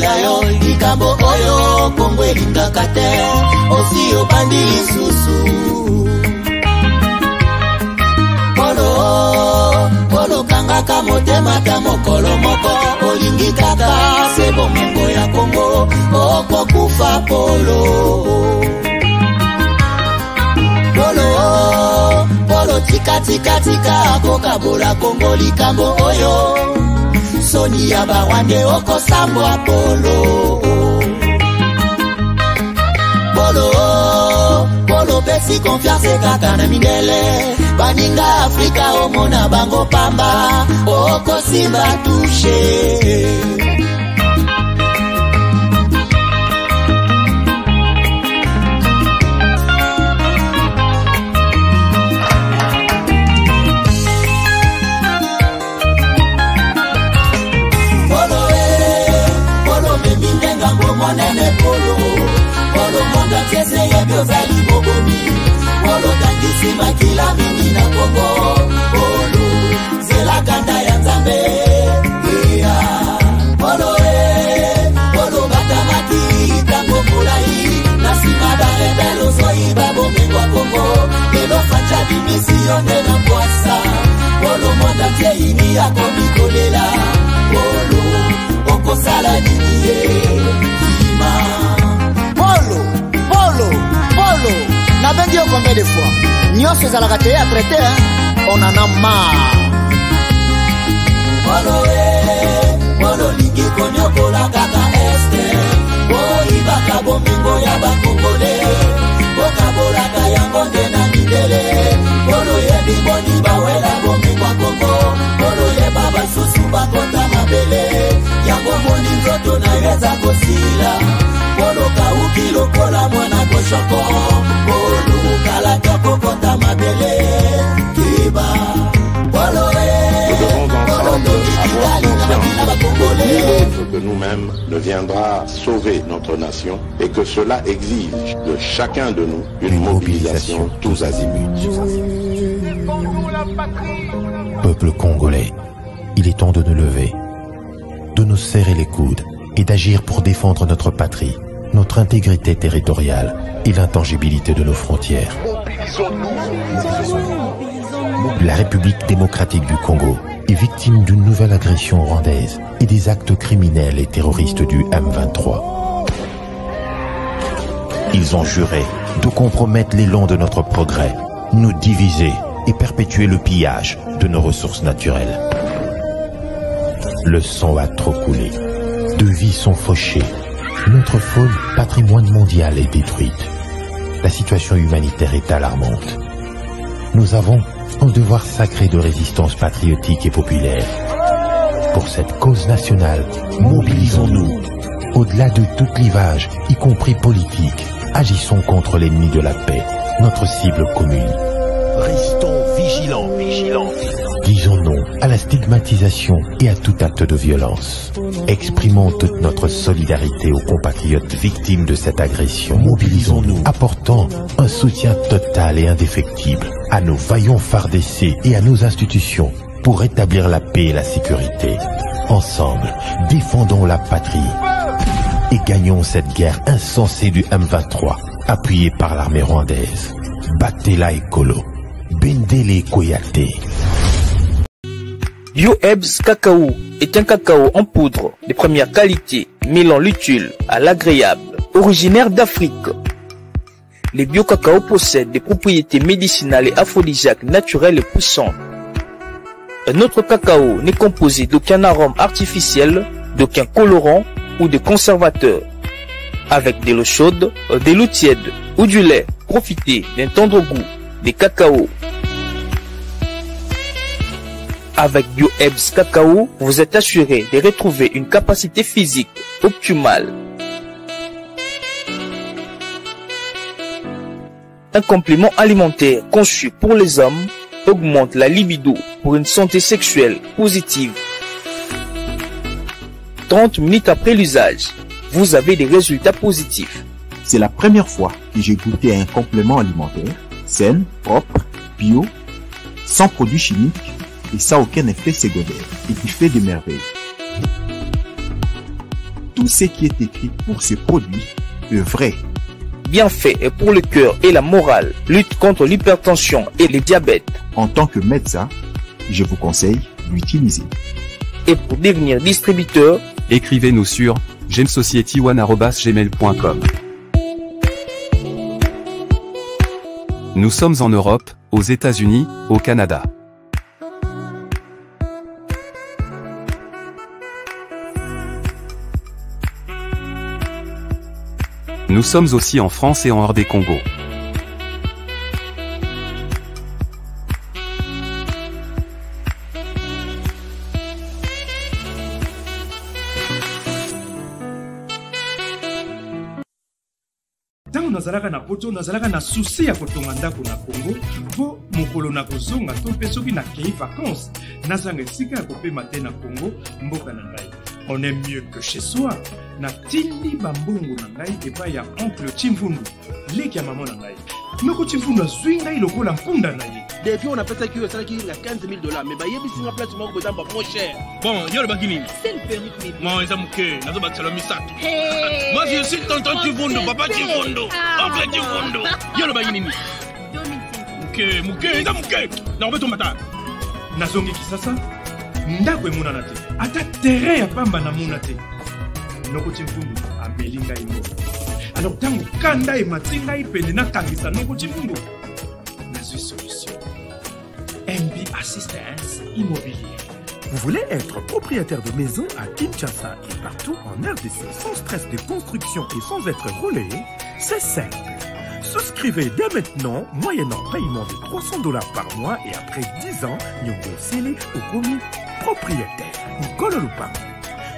kolela yo likambo oyo Kongo elingaka te osi obandi lisusu Polo kangaka motema ta mokolo moko olingi kaka se bomengo ya Kongo okokufa Polo tika kokabola Kongo likambo oyo Soni ya bawande okosambwa Polo pesi confiance kaka na mindele Baninga Afrika omona bango pamba okosimba touche Polo monda tiese yebyo zali bobomi Polo tangisi makila mingi na Kongo Polo zela kanda ya Nzambe Polo batamaki tango mulai Nasima ba rebelo zoi babo mengwa Kongo Lelo facha dimisione na kwasa Polo monda tie ini ya komikolela Polo okosala niniye Polo, n'a pas dit combien de fois. Nous sommes à la raté à traiter, on en a marre. Polo, ligi konyo kola kaka este. Ibaka bomingo ya bakongole. Boka bola kayango na midele. Polo yebi boni bawela bomingo Kongo. Polo yeba basusu bakota mabele. Yango boni nzoto na yeza kosila. Polo kauki lokola mwana koshoko Polo kala toko kota mabele Kiba Polo que nous-mêmes ne viendra sauver notre nation et que cela exige de chacun de nous une mobilisation tous azimuts. Peuple congolais, il est temps de nous lever, de nous serrer les coudes et d'agir pour défendre notre patrie, notre intégrité territoriale et l'intangibilité de nos frontières. La République démocratique du Congo est victime d'une nouvelle agression rwandaise et des actes criminels et terroristes du M23. Ils ont juré de compromettre l'élan de notre progrès, nous diviser et perpétuer le pillage de nos ressources naturelles. Le sang a trop coulé, deux vies sont fauchées, notre faune, patrimoine mondial, est détruite. La situation humanitaire est alarmante. Nous avons un devoir sacré de résistance patriotique et populaire. Pour cette cause nationale, mobilisons-nous. Au-delà de tout clivage, y compris politique, agissons contre l'ennemi de la paix, notre cible commune. Restons vigilants. Disons non à la stigmatisation et à tout acte de violence. Exprimons toute notre solidarité aux compatriotes victimes de cette agression. Mobilisons-nous, apportant un soutien total et indéfectible à nos vaillants FARDC et à nos institutions pour rétablir la paix et la sécurité. Ensemble, défendons la patrie et gagnons cette guerre insensée du M23, appuyée par l'armée rwandaise. Battez-la Ekolo, Bendele Koyate. Bio-Ebs Cacao est un cacao en poudre de première qualité, mêlant l'utile à l'agréable, originaire d'Afrique. Les bio-cacao possèdent des propriétés médicinales et aphrodisiaques naturelles et puissantes. Un autre cacao n'est composé d'aucun arôme artificiel, d'aucun colorant ou de conservateur. Avec de l'eau chaude, de l'eau tiède ou du lait, profitez d'un tendre goût des cacao. Avec Bio-Ebs Cacao, vous êtes assuré de retrouver une capacité physique optimale. Un complément alimentaire conçu pour les hommes augmente la libido pour une santé sexuelle positive. 30 minutes après l'usage, vous avez des résultats positifs. C'est la première fois que j'ai goûté un complément alimentaire sain, propre, bio, sans produits chimiques et sans aucun effet secondaire et qui fait des merveilles. tout ce qui est écrit pour ce produit est vrai. Bienfait est pour le cœur et la morale, lutte contre l'hypertension et le diabète. En tant que médecin, je vous conseille d'utiliser. Et pour devenir distributeur, écrivez-nous sur gemsociety1@gmail.com. Nous sommes en Europe, aux États-Unis, au Canada. Nous sommes aussi en France et en hors des Congo. Tango nazalaka na poto nazalaka na souci ya kotonga ndako na Congo po mokolo na kozonga to mpe soki nakei vacances nazanga esika ya kopema te na Congo mboka na ngai. On est mieux que chez soi. Na tindi bambongo na ngai epai ya oncle Chimvundu leki ya mama na ngai. Noko Chimvundu azwi ngai lokola mpunda na ye. Depuis on a fait ça qui est $15 000 mais bah il y a des place moko besoin pas moins cher. Bon, yo le bakini. C'est le permis de Moi, ils ont que nazo bakisalo misato. Moi je suis tonton Chimvundu, papa Chimvundu, oncle Chimvundu. Yo le bakini. Muke, eza muke. Na obeto mata. Nazongi kisasa ndako emonana te ata terrain ya pamba namona te. Noko Chimvundu ameli ngai ngo. Alors tango kanda emati ngai pene nakangisa Noko Chimvundu nazwi solution. MB Assistance Immobilière. Vous voulez être propriétaire de maison à Kinshasa et partout en RDC sans stress de construction et sans être volé? C'est simple. Souscrivez dès maintenant, moyennant paiement de $300 par mois et après 10 ans, Nyongo Sili ou commis propriétaire. Nkolo Lupango.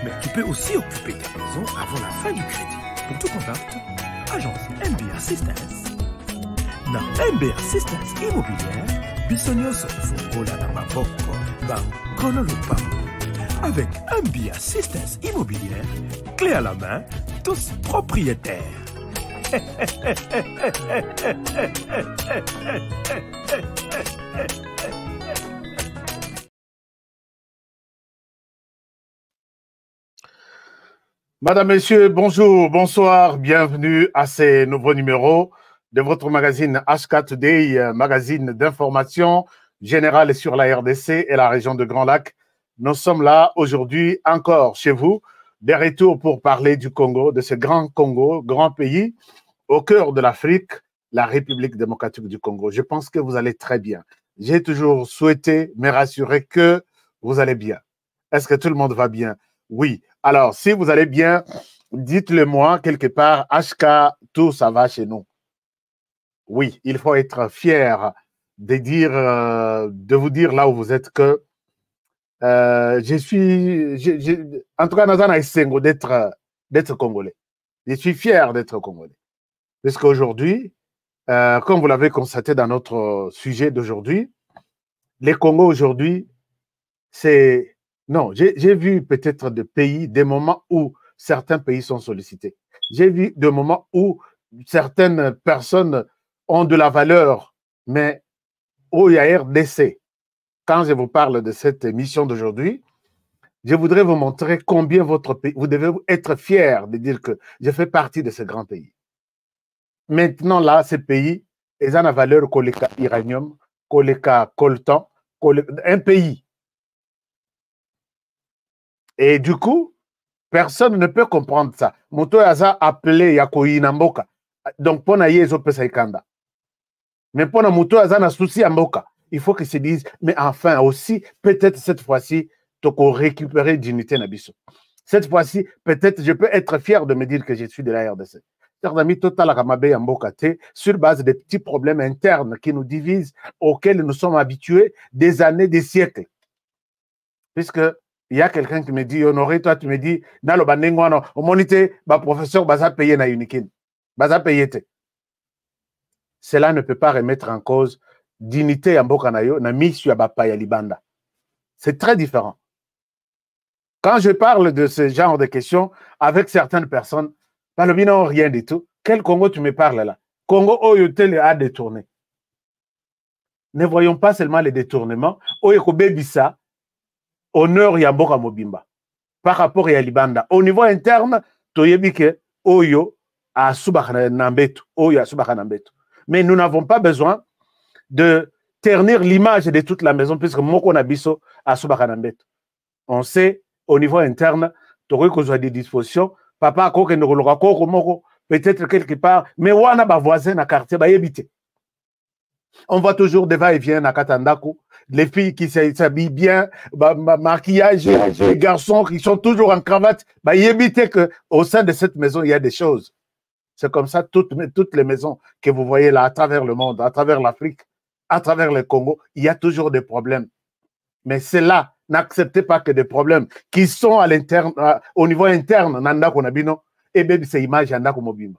Mais tu peux aussi occuper ta maison avant la fin du crédit. Pour tout contact, agence MB Assistance. Na MB Assistance Immobilière, Bissonioso Fongola na Maboko, Nkolo Lupango. Avec MB Assistance Immobilière, clé à la main, tous propriétaires. Madame, Messieurs, bonjour, bonsoir, bienvenue à ces nouveaux numéros de votre magazine HK Today, magazine d'information générale sur la RDC et la région de Grand Lac. Nous sommes là aujourd'hui encore chez vous, des retours pour parler du Congo, de ce grand Congo, grand pays, au cœur de l'Afrique, la République démocratique du Congo. Je pense que vous allez très bien. J'ai toujours souhaité me rassurer que vous allez bien. Est-ce que tout le monde va bien? Oui. Alors, si vous allez bien, dites-le moi quelque part, HK, tout ça va chez nous. Oui, il faut être fier de dire, de vous dire là où vous êtes que en tout cas, Nazana Essengo d'être congolais. Je suis fier d'être congolais. Parce qu'aujourd'hui, comme vous l'avez constaté dans notre sujet d'aujourd'hui, les Congos aujourd'hui, c'est... Non, j'ai vu peut-être des moments où certains pays sont sollicités. J'ai vu des moments où certaines personnes ont de la valeur, mais au RDC, quand je vous parle de cette émission d'aujourd'hui, je voudrais vous montrer combien votre pays, vous devez être fier de dire que je fais partie de ce grand pays. Maintenant, là, ce pays, ils ont la valeur koleka uranium, koleka coltan, un pays. Et du coup, personne ne peut comprendre ça. Moto yaza appelé Yakoyi Namboka. Donc, pour na yezo pesa ikanda. Mais pour na moto yaza na souci amboka, il faut qu'ils se disent, mais enfin aussi, peut-être cette fois-ci, toko récupérer dignité nabiso. Cette fois-ci, peut-être je peux être fier de me dire que je suis de la RDC. Chers amis, total Ramabe Amboka, sur base des petits problèmes internes qui nous divisent, auxquels nous sommes habitués des années, des siècles. Puisque il y a quelqu'un qui me dit, Honoré, toi, tu me dis, dans le bandengouano, au monité, bah, professeur, baza payé na unikin. Baza payé te. Cela ne peut pas remettre en cause dignité en Bokanayo, na mission ya bapa ya libanda. C'est très différent. Quand je parle de ce genre de questions avec certaines personnes, pas le non, rien du tout. Quel Congo tu me parles là? Congo Oyotel a détourné. Ne voyons pas seulement les détournements. Oyeko Bebisa, honneur Yamboka Mobimba. par rapport à Libanda. Au niveau interne, toyebike oyo a subaka nambetu, oyo a subaka nambetu. Mais nous n'avons pas besoin de ternir l'image de toute la maison puisque moko nabiso a subaka nambetu. On sait au niveau interne, tokoki kozwa des dispositions, papa koke ndokoloka koko moko peut-être quelque part, mais wana ba voisin na quartier ba yebite. On voit toujours des va-et-vient à Katandako, les filles qui s'habillent bien, maquillage, les garçons qui sont toujours en cravate. Bah, évitez qu'au sein de cette maison, il y a des choses. C'est comme ça, toutes les maisons que vous voyez là, à travers le monde, à travers l'Afrique, à travers le Congo, il y a toujours des problèmes. Mais c'est là, n'acceptez pas que des problèmes qui sont à l'interne, au niveau interne, Nandako Nabino, et bien, c'est image Nandako Mobimba.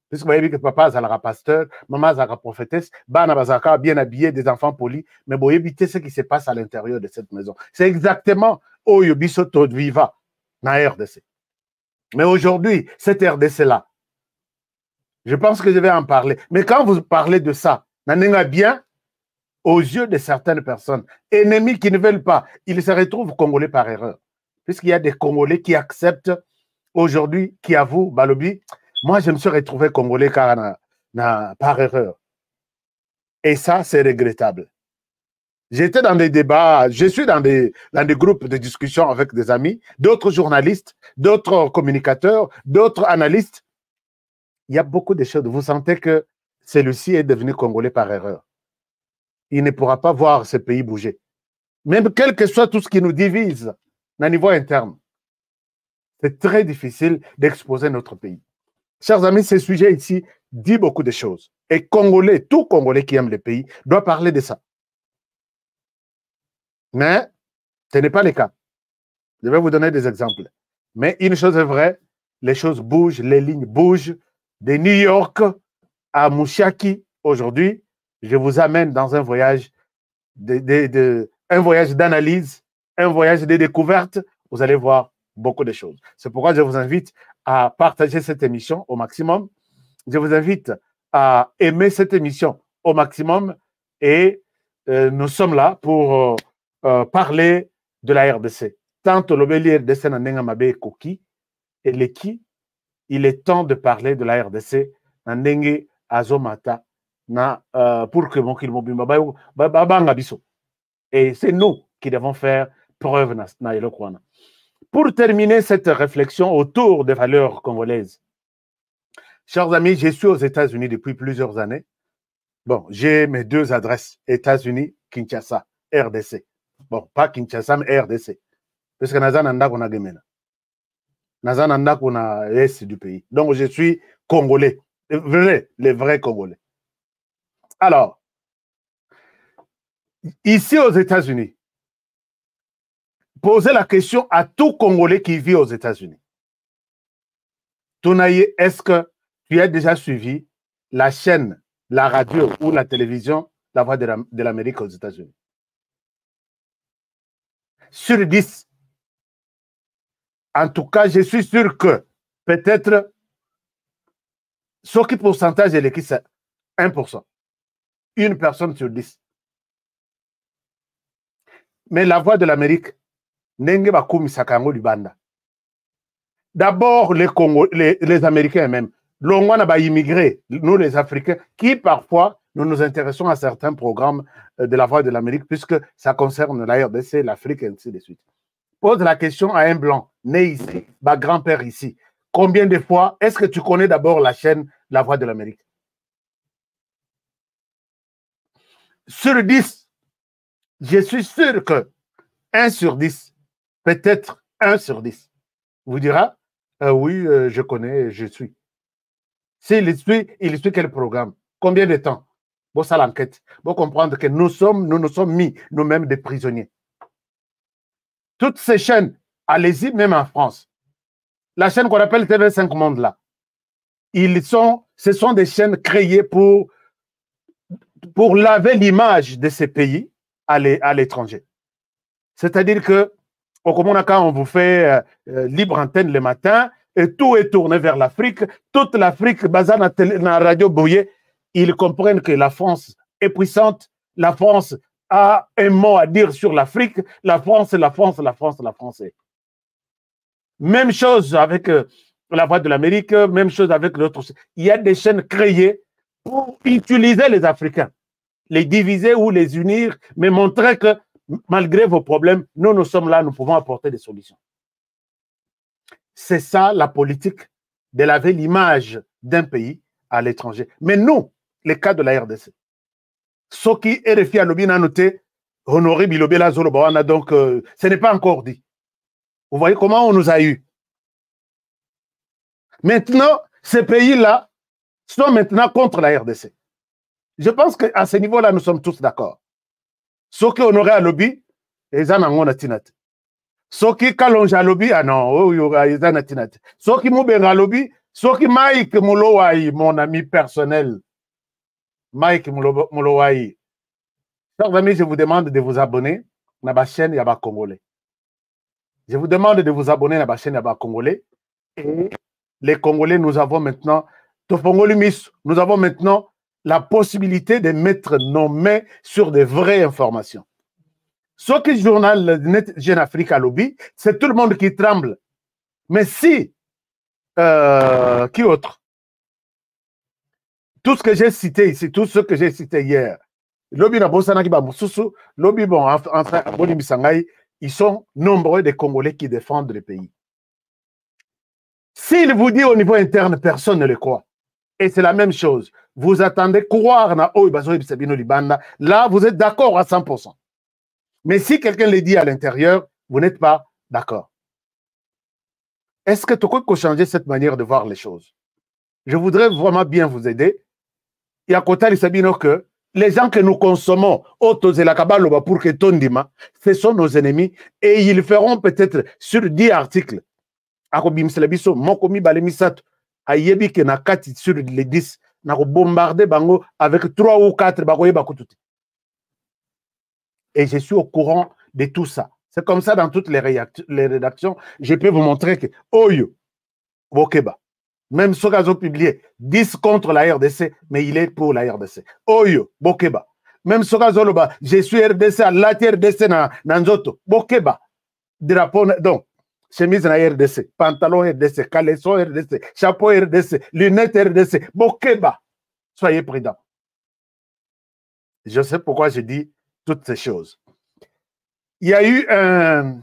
Puisque vous voyez que papa est pasteur, maman est prophétesse, Bana Bazaka bien habillé, des enfants polis, mais vous évitez ce qui se passe à l'intérieur de cette maison. C'est exactement où Yobiso Todviva, na RDC. Mais aujourd'hui, cette RDC-là, je pense que je vais en parler. Mais quand vous parlez de ça, Nanenga bien, aux yeux de certaines personnes, ennemis qui ne veulent pas, ils se retrouvent congolais par erreur. Puisqu'il y a des Congolais qui acceptent aujourd'hui, qui avouent, Balobi, moi, je me suis retrouvé congolais par erreur. Et ça, c'est regrettable. J'étais dans des débats, je suis dans des groupes de discussion avec des amis, d'autres journalistes, d'autres communicateurs, d'autres analystes. Il y a beaucoup de choses. Vous sentez que celui-ci est devenu congolais par erreur. Il ne pourra pas voir ce pays bouger. Même quel que soit tout ce qui nous divise à niveau interne, c'est très difficile d'exposer notre pays. Chers amis, ce sujet ici dit beaucoup de choses. Et Congolais, tout Congolais qui aime le pays, doit parler de ça. Mais ce n'est pas le cas. Je vais vous donner des exemples. Mais une chose est vraie, les choses bougent, les lignes bougent. De New York à Mouchaki, aujourd'hui, je vous amène dans un voyage d'analyse, un voyage de découverte. Vous allez voir beaucoup de choses. C'est pourquoi je vous invite à partager cette émission au maximum. Je vous invite à aimer cette émission au maximum et nous sommes là pour parler de la RDC. Tant l'obéli RDC n'a mabe koki et leki, il est temps de parler de la RDC n'enge azomata na pour que mon kilmobimba banga biso. Et c'est nous qui devons faire preuve na elokwana. Pour terminer cette réflexion autour des valeurs congolaises, chers amis, je suis aux États-Unis depuis plusieurs années. Bon, j'ai mes deux adresses, États-Unis, Kinshasa, RDC. Bon, pas Kinshasa, mais RDC. Parce que Nazananda qu'on a gemena. Nazananda qu'on a l'Est du pays. Donc, je suis Congolais. Les vrais Congolais. Alors, ici aux États-Unis, posez la question à tout Congolais qui vit aux États-Unis. Tounaye, est-ce que tu as déjà suivi la chaîne, la radio ou la télévision, la voix de l'Amérique aux États-Unis? Sur 10. En tout cas, je suis sûr que peut-être ce qui pourcentage est l'équipe, c'est 1%. Une personne sur 10. Mais la voix de l'Amérique, d'abord, les Américains eux-mêmes, l'on a immigré, nous les Africains, qui parfois nous nous intéressons à certains programmes de la Voix de l'Amérique, puisque ça concerne la RDC, l'Afrique, et ainsi de suite. Pose la question à un blanc, né ici, grand-père ici. Combien de fois, est-ce que tu connais d'abord la chaîne La Voix de l'Amérique? Sur 10, je suis sûr que 1 sur 10, peut-être 1 sur 10, vous dira, oui, je connais, je suis. S'il suit, il suit quel programme? Combien de temps? Bon, ça l'enquête. Bon, comprendre que nous nous sommes mis nous-mêmes des prisonniers. Toutes ces chaînes, allez-y, même en France. La chaîne qu'on appelle TV5 Monde là, ce sont des chaînes créées pour laver l'image de ces pays à l'étranger. C'est-à-dire que, au Comonaka, on vous fait libre antenne le matin et tout est tourné vers l'Afrique. Toute l'Afrique, basée dans la radio brouillée, ils comprennent que la France est puissante. La France a un mot à dire sur l'Afrique. La France, la France, la France, la France. Même chose avec la Voix de l'Amérique, même chose avec l'autre. Il y a des chaînes créées pour utiliser les Africains, les diviser ou les unir, mais montrer que malgré vos problèmes, nous sommes là, nous pouvons apporter des solutions. C'est ça la politique de laver l'image d'un pays à l'étranger. Mais nous, les cas de la RDC, ce qui est RFI à Lobby n'a noté, Honoré Bilobela Zolobawana, donc ce n'est pas encore dit. Vous voyez comment on nous a eu. Maintenant, ces pays-là sont maintenant contre la RDC. Je pense qu'à ce niveau-là, nous sommes tous d'accord. Ce qui honoré à Lobby, ils en ont tinat. Ce qui kalonge à Lobby, ah non, ils en ont tinat. Ce qui moube à Lobby, ce qui Mike Moulouaï, mon ami personnel, Mike Moulouaï. Chers amis, je vous demande de vous abonner à ma chaîne Yaba Congolais. Je vous demande de vous abonner à ma chaîne Yaba Congolais. Et les Congolais, nous avons maintenant, nous avons maintenant la possibilité de mettre nos mains sur des vraies informations. Ce que le journal Net Jeune Afrique à Lobby, c'est tout le monde qui tremble. Mais si, qui autre? Tout ce que j'ai cité ici, tout ce que j'ai cité hier, Lobby na Bosana ki ba mususu, Lobby bon, enfin, Boni Misangai, ils sont nombreux des Congolais qui défendent le pays. S'il vous dit au niveau interne, personne ne le croit. Et c'est la même chose. Vous attendez croire na Oibazo Sabino Libanda, là vous êtes d'accord à 100%. Mais si quelqu'un le dit à l'intérieur, vous n'êtes pas d'accord. Est-ce que tu peux changer cette manière de voir les choses? Je voudrais vraiment bien vous aider. Il y a Kotali Sabino que les gens que nous consommons, pour que Tondima, ce sont nos ennemis et ils feront peut-être sur 10 articles. Sur les 10, bombarder bango avec 3 ou 4 et je suis au courant de tout ça. C'est comme ça dans toutes les rédactions. Je peux vous montrer que Oyo, Bokeba, même ceux qui ont publié 10 contre la RDC, mais il est pour la RDC. Oyo, Bokeba. Même ceux qui ont dit, je suis RDC, à la RDC, Nanzoto, Bokeba. Drapeau, donc, chemise na RDC, pantalon RDC, caleçon RDC, chapeau RDC, lunettes RDC, Bokeba. Soyez prudents. Je sais pourquoi je dis toutes ces choses. Il y a eu un...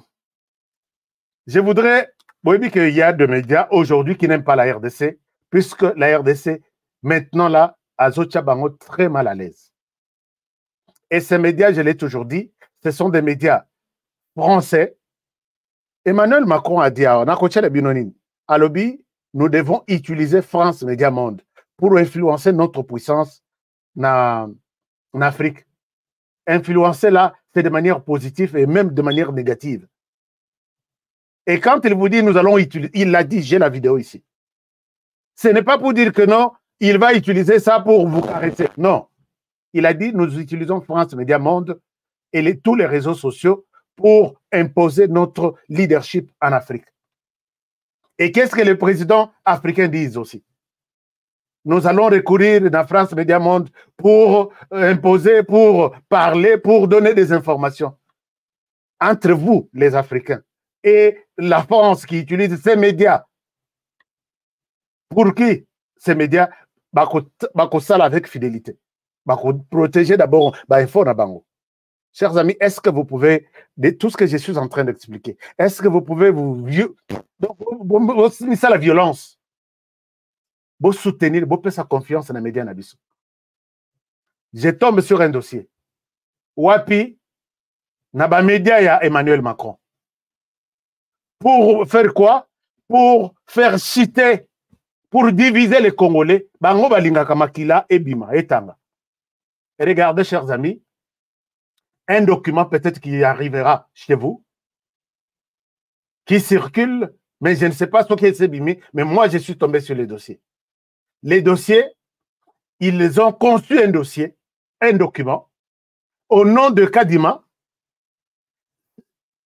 Je voudrais... Vous voyez qu'il y a des médias aujourd'hui qui n'aiment pas la RDC, puisque la RDC, maintenant là, a Bango très mal à l'aise. Et ces médias, je l'ai toujours dit, ce sont des médias français. Emmanuel Macron a dit à Lobby, nous devons utiliser France Média Monde pour influencer notre puissance en Afrique. Influencer là, c'est de manière positive et même de manière négative. Et quand il vous dit nous allons utiliser, il l'a dit, j'ai la vidéo ici. Ce n'est pas pour dire que non, il va utiliser ça pour vous caresser. Non. Il a dit nous utilisons France Média Monde et tous les réseaux sociaux pour imposer notre leadership en Afrique. Et qu'est-ce que les présidents africains disent aussi? Nous allons recourir dans France Média Monde pour imposer, pour parler, pour donner des informations. Entre vous, les Africains, et la France qui utilise ces médias. Pour qui ces médias ça avec fidélité. Protéger d'abord bango. Chers amis, est-ce que vous pouvez, de tout ce que je suis en train d'expliquer, est-ce que vous pouvez vous ça la violence? Vous soutenir, vous faire sa confiance dans les médias Nabiso. Je tombe sur un dossier. Wapi, Naba média ya Emmanuel Macron. Pour faire quoi? Pour faire chiter, pour diviser les Congolais. Bango balinga kamakila et bima etanga. Regardez, chers amis, un document peut-être qui arrivera chez vous, qui circule, mais je ne sais pas ce qui est bimé, mais moi je suis tombé sur les dossiers. Les dossiers, ils ont conçu un dossier, un document, au nom de Kadima,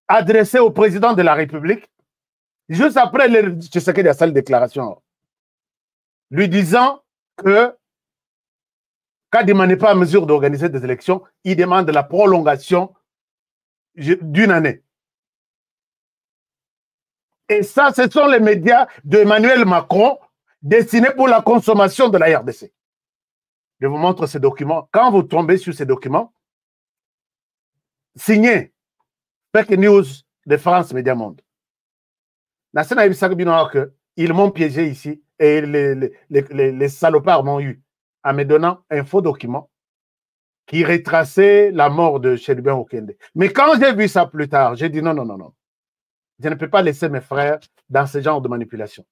adressé au président de la République, juste après la seule déclaration, lui disant que Kadima n'est pas en mesure d'organiser des élections, il demande la prolongation d'une année. Et ça, ce sont les médias d'Emmanuel Macron destinés pour la consommation de la RDC. Je vous montre ces documents. Quand vous tombez sur ces documents, signés Fake News de France Média Monde. Ils m'ont piégé ici et les salopards m'ont eu en me donnant un faux document qui retraçait la mort de Shelby Okende. Mais quand j'ai vu ça plus tard, j'ai dit non, non, non, non. Je ne peux pas laisser mes frères dans ce genre de manipulation.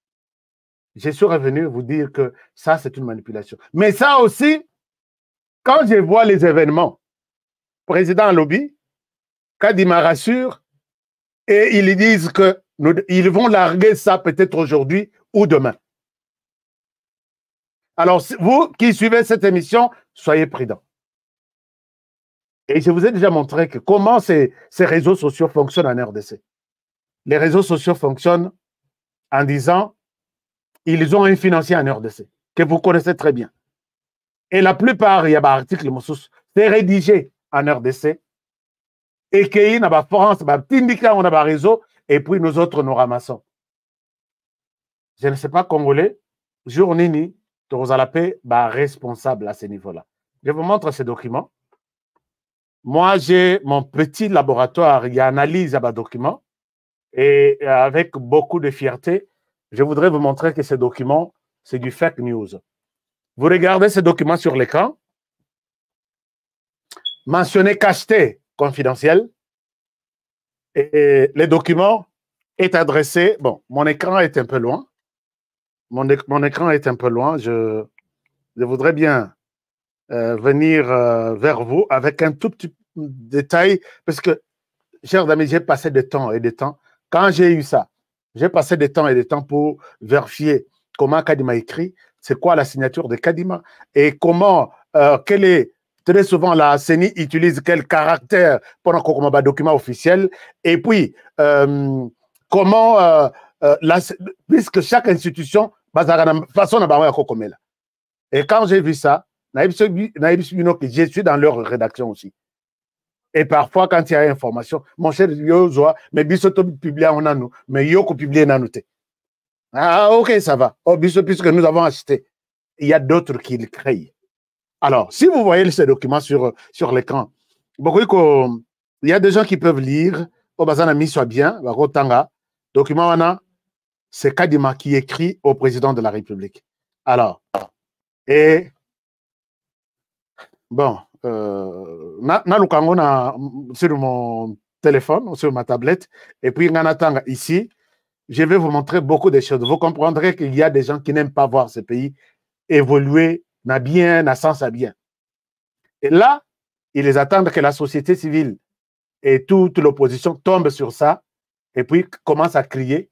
Je suis revenu vous dire que ça, c'est une manipulation. Mais ça aussi, quand je vois les événements, président lobby, Kadima rassure, et ils disent qu'ils vont larguer ça peut-être aujourd'hui ou demain. Alors, vous qui suivez cette émission, soyez prudents. Et je vous ai déjà montré que comment ces réseaux sociaux fonctionnent en RDC. Les réseaux sociaux fonctionnent en disant ils ont un financier en RDC, que vous connaissez très bien. Et la plupart, il y a des articles, c'est rédigé en RDC. Et qu'il y a des France, on a des réseaux, et puis nous autres, nous ramassons. Je ne sais pas congolais, jour nini, Torozalapé, responsable à ce niveau-là. Je vous montre ces documents. Moi, j'ai mon petit laboratoire qui analyse les documents. Et avec beaucoup de fierté, je voudrais vous montrer que ces documents, c'est du fake news. Vous regardez ces documents sur l'écran, mentionné cacheté confidentiel, et le document est adressé, bon, mon écran est un peu loin, mon écran est un peu loin, je voudrais bien venir vers vous avec un tout petit détail, parce que, chers amis, j'ai passé des temps et des temps. Quand j'ai eu ça, j'ai passé des temps et des temps pour vérifier comment Kadima écrit, c'est quoi la signature de Kadima et comment, quel est, très souvent la CENI utilise quel caractère pendant qu'on a un document officiel et puis comment, puisque chaque institution, façon de et quand j'ai vu ça, je suis dans leur rédaction aussi. Et parfois, quand il y a information, mon cher Yozoa, mais bisoto publié en nous, mais Yoko publié en nous. Ah, ok, ça va. Oh, puisque nous avons acheté. Il y a d'autres qui le créent. Alors, si vous voyez ces documents sur l'écran, il y a des gens qui peuvent lire. Oh, Bazanami soit bien, document, c'est Kadima qui écrit au président de la République. Alors, et bon, sur mon téléphone, sur ma tablette, et puis ici, je vais vous montrer beaucoup de choses. Vous comprendrez qu'il y a des gens qui n'aiment pas voir ce pays évoluer n'a bien, n'a sens à bien. Et là, ils attendent que la société civile et toute l'opposition tombe sur ça, et puis commence à crier,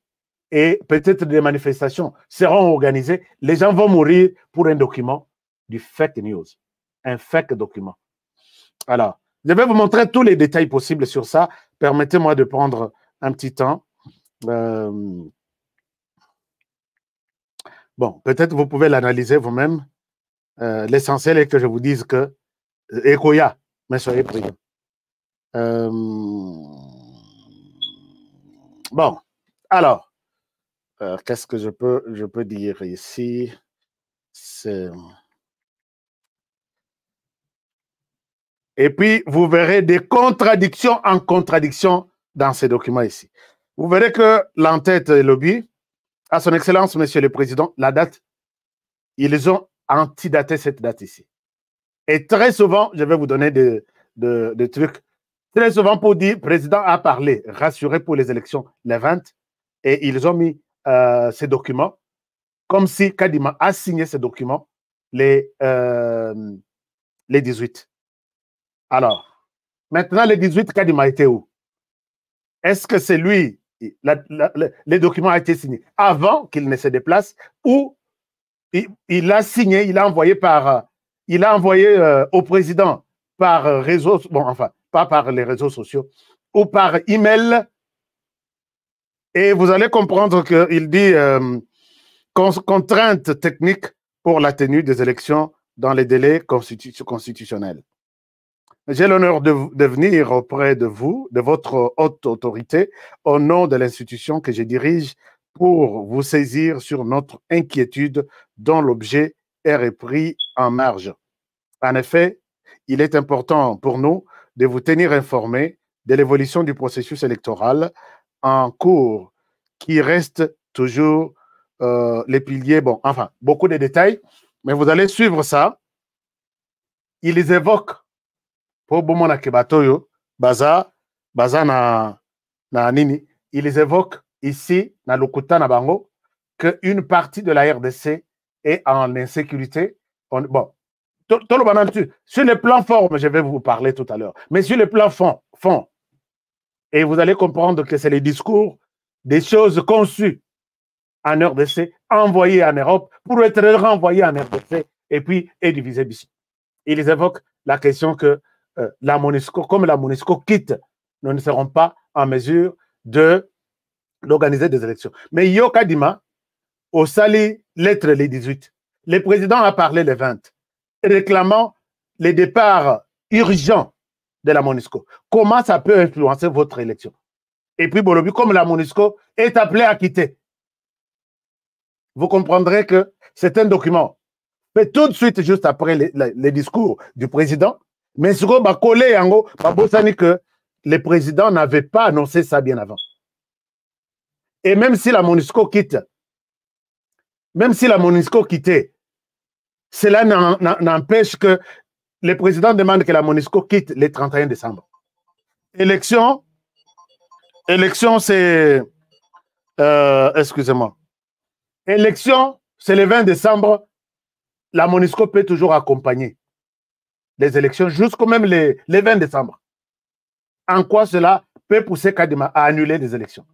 et peut-être des manifestations seront organisées. Les gens vont mourir pour un document du fake news, un fake document. Alors, je vais vous montrer tous les détails possibles sur ça. Permettez-moi de prendre un petit temps. Bon, peut-être vous pouvez l'analyser vous-même. L'essentiel est que je vous dise que Ekoya, mais soyez prudents. Bon, alors, qu'est-ce que je peux dire ici? Et puis, vous verrez des contradictions en contradiction dans ces documents ici. Vous verrez que l'entête lobby, à son excellence, monsieur le président, la date, ils ont antidaté cette date ici. Et très souvent, je vais vous donner des trucs, très souvent pour dire, président a parlé, rassuré pour les élections les 20, et ils ont mis ces documents, comme si Kadima a signé ces documents les 18. Alors, maintenant, les 18, Kadima était où? Est-ce que c'est lui, les documents ont été signés avant qu'il ne se déplace ou il a signé, il a envoyé au président par réseau, bon, enfin, pas par les réseaux sociaux, ou par email. Et vous allez comprendre qu'il dit contrainte technique pour la tenue des élections dans les délais constitutionnels. J'ai l'honneur de venir auprès de vous, de votre haute autorité, au nom de l'institution que je dirige, pour vous saisir sur notre inquiétude dont l'objet est repris en marge. En effet, il est important pour nous de vous tenir informés de l'évolution du processus électoral en cours, qui reste toujours les piliers, bon, enfin, beaucoup de détails, mais vous allez suivre ça. Ils évoquent, pour Bomona Kebatoyo, Baza na Nini, ils évoquent ici, dans Lokuta Nabango, qu'une partie de la RDC est en insécurité. Bon, sur le plan forme, je vais vous parler tout à l'heure, mais sur le plan fond, et vous allez comprendre que c'est les discours des choses conçues en RDC, envoyées en Europe, pour être renvoyées en RDC, et puis divisées ici. Ils évoquent la question que la MONUSCO, comme la MONUSCO quitte, nous ne serons pas en mesure d'organiser des élections. Mais Yoka Dima, au Sali, lettre les 18, le président a parlé le 20, réclamant les départs urgents de la MONUSCO. Comment ça peut influencer votre élection? Et puis, Bolobi, comme la MONUSCO est appelée à quitter, vous comprendrez que c'est un document fait tout de suite, juste après les discours du président, mais ce qu'on va coller en haut, que le président n'avait pas annoncé ça bien avant. Et même si la MONUSCO quitte, cela n'empêche que le président demande que la MONUSCO quitte le 31 décembre. Élection, c'est... excusez-moi. Élection, c'est le 20 décembre. La MONUSCO peut toujours accompagner les élections jusqu'au même le 20 décembre. En quoi cela peut pousser Kadima à annuler les élections?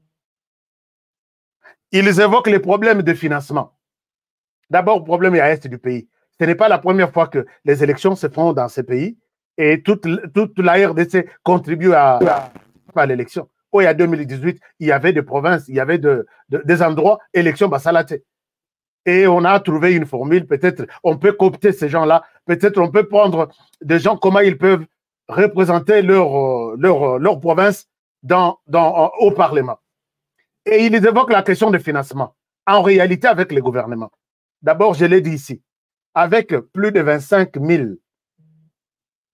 Ils évoquent les problèmes de financement. D'abord, le problème est à l'est du pays. Ce n'est pas la première fois que les élections se font dans ces pays et toute la RDC contribue à l'élection. Il y a 2018, il y avait des provinces, il y avait des endroits, élections Bassalate. Et on a trouvé une formule, peut-être on peut coopter ces gens-là, peut-être on peut prendre des gens, comment ils peuvent représenter leur province au Parlement. Et ils évoquent la question de financement, en réalité avec les gouvernements. D'abord, je l'ai dit ici, avec plus de 25 000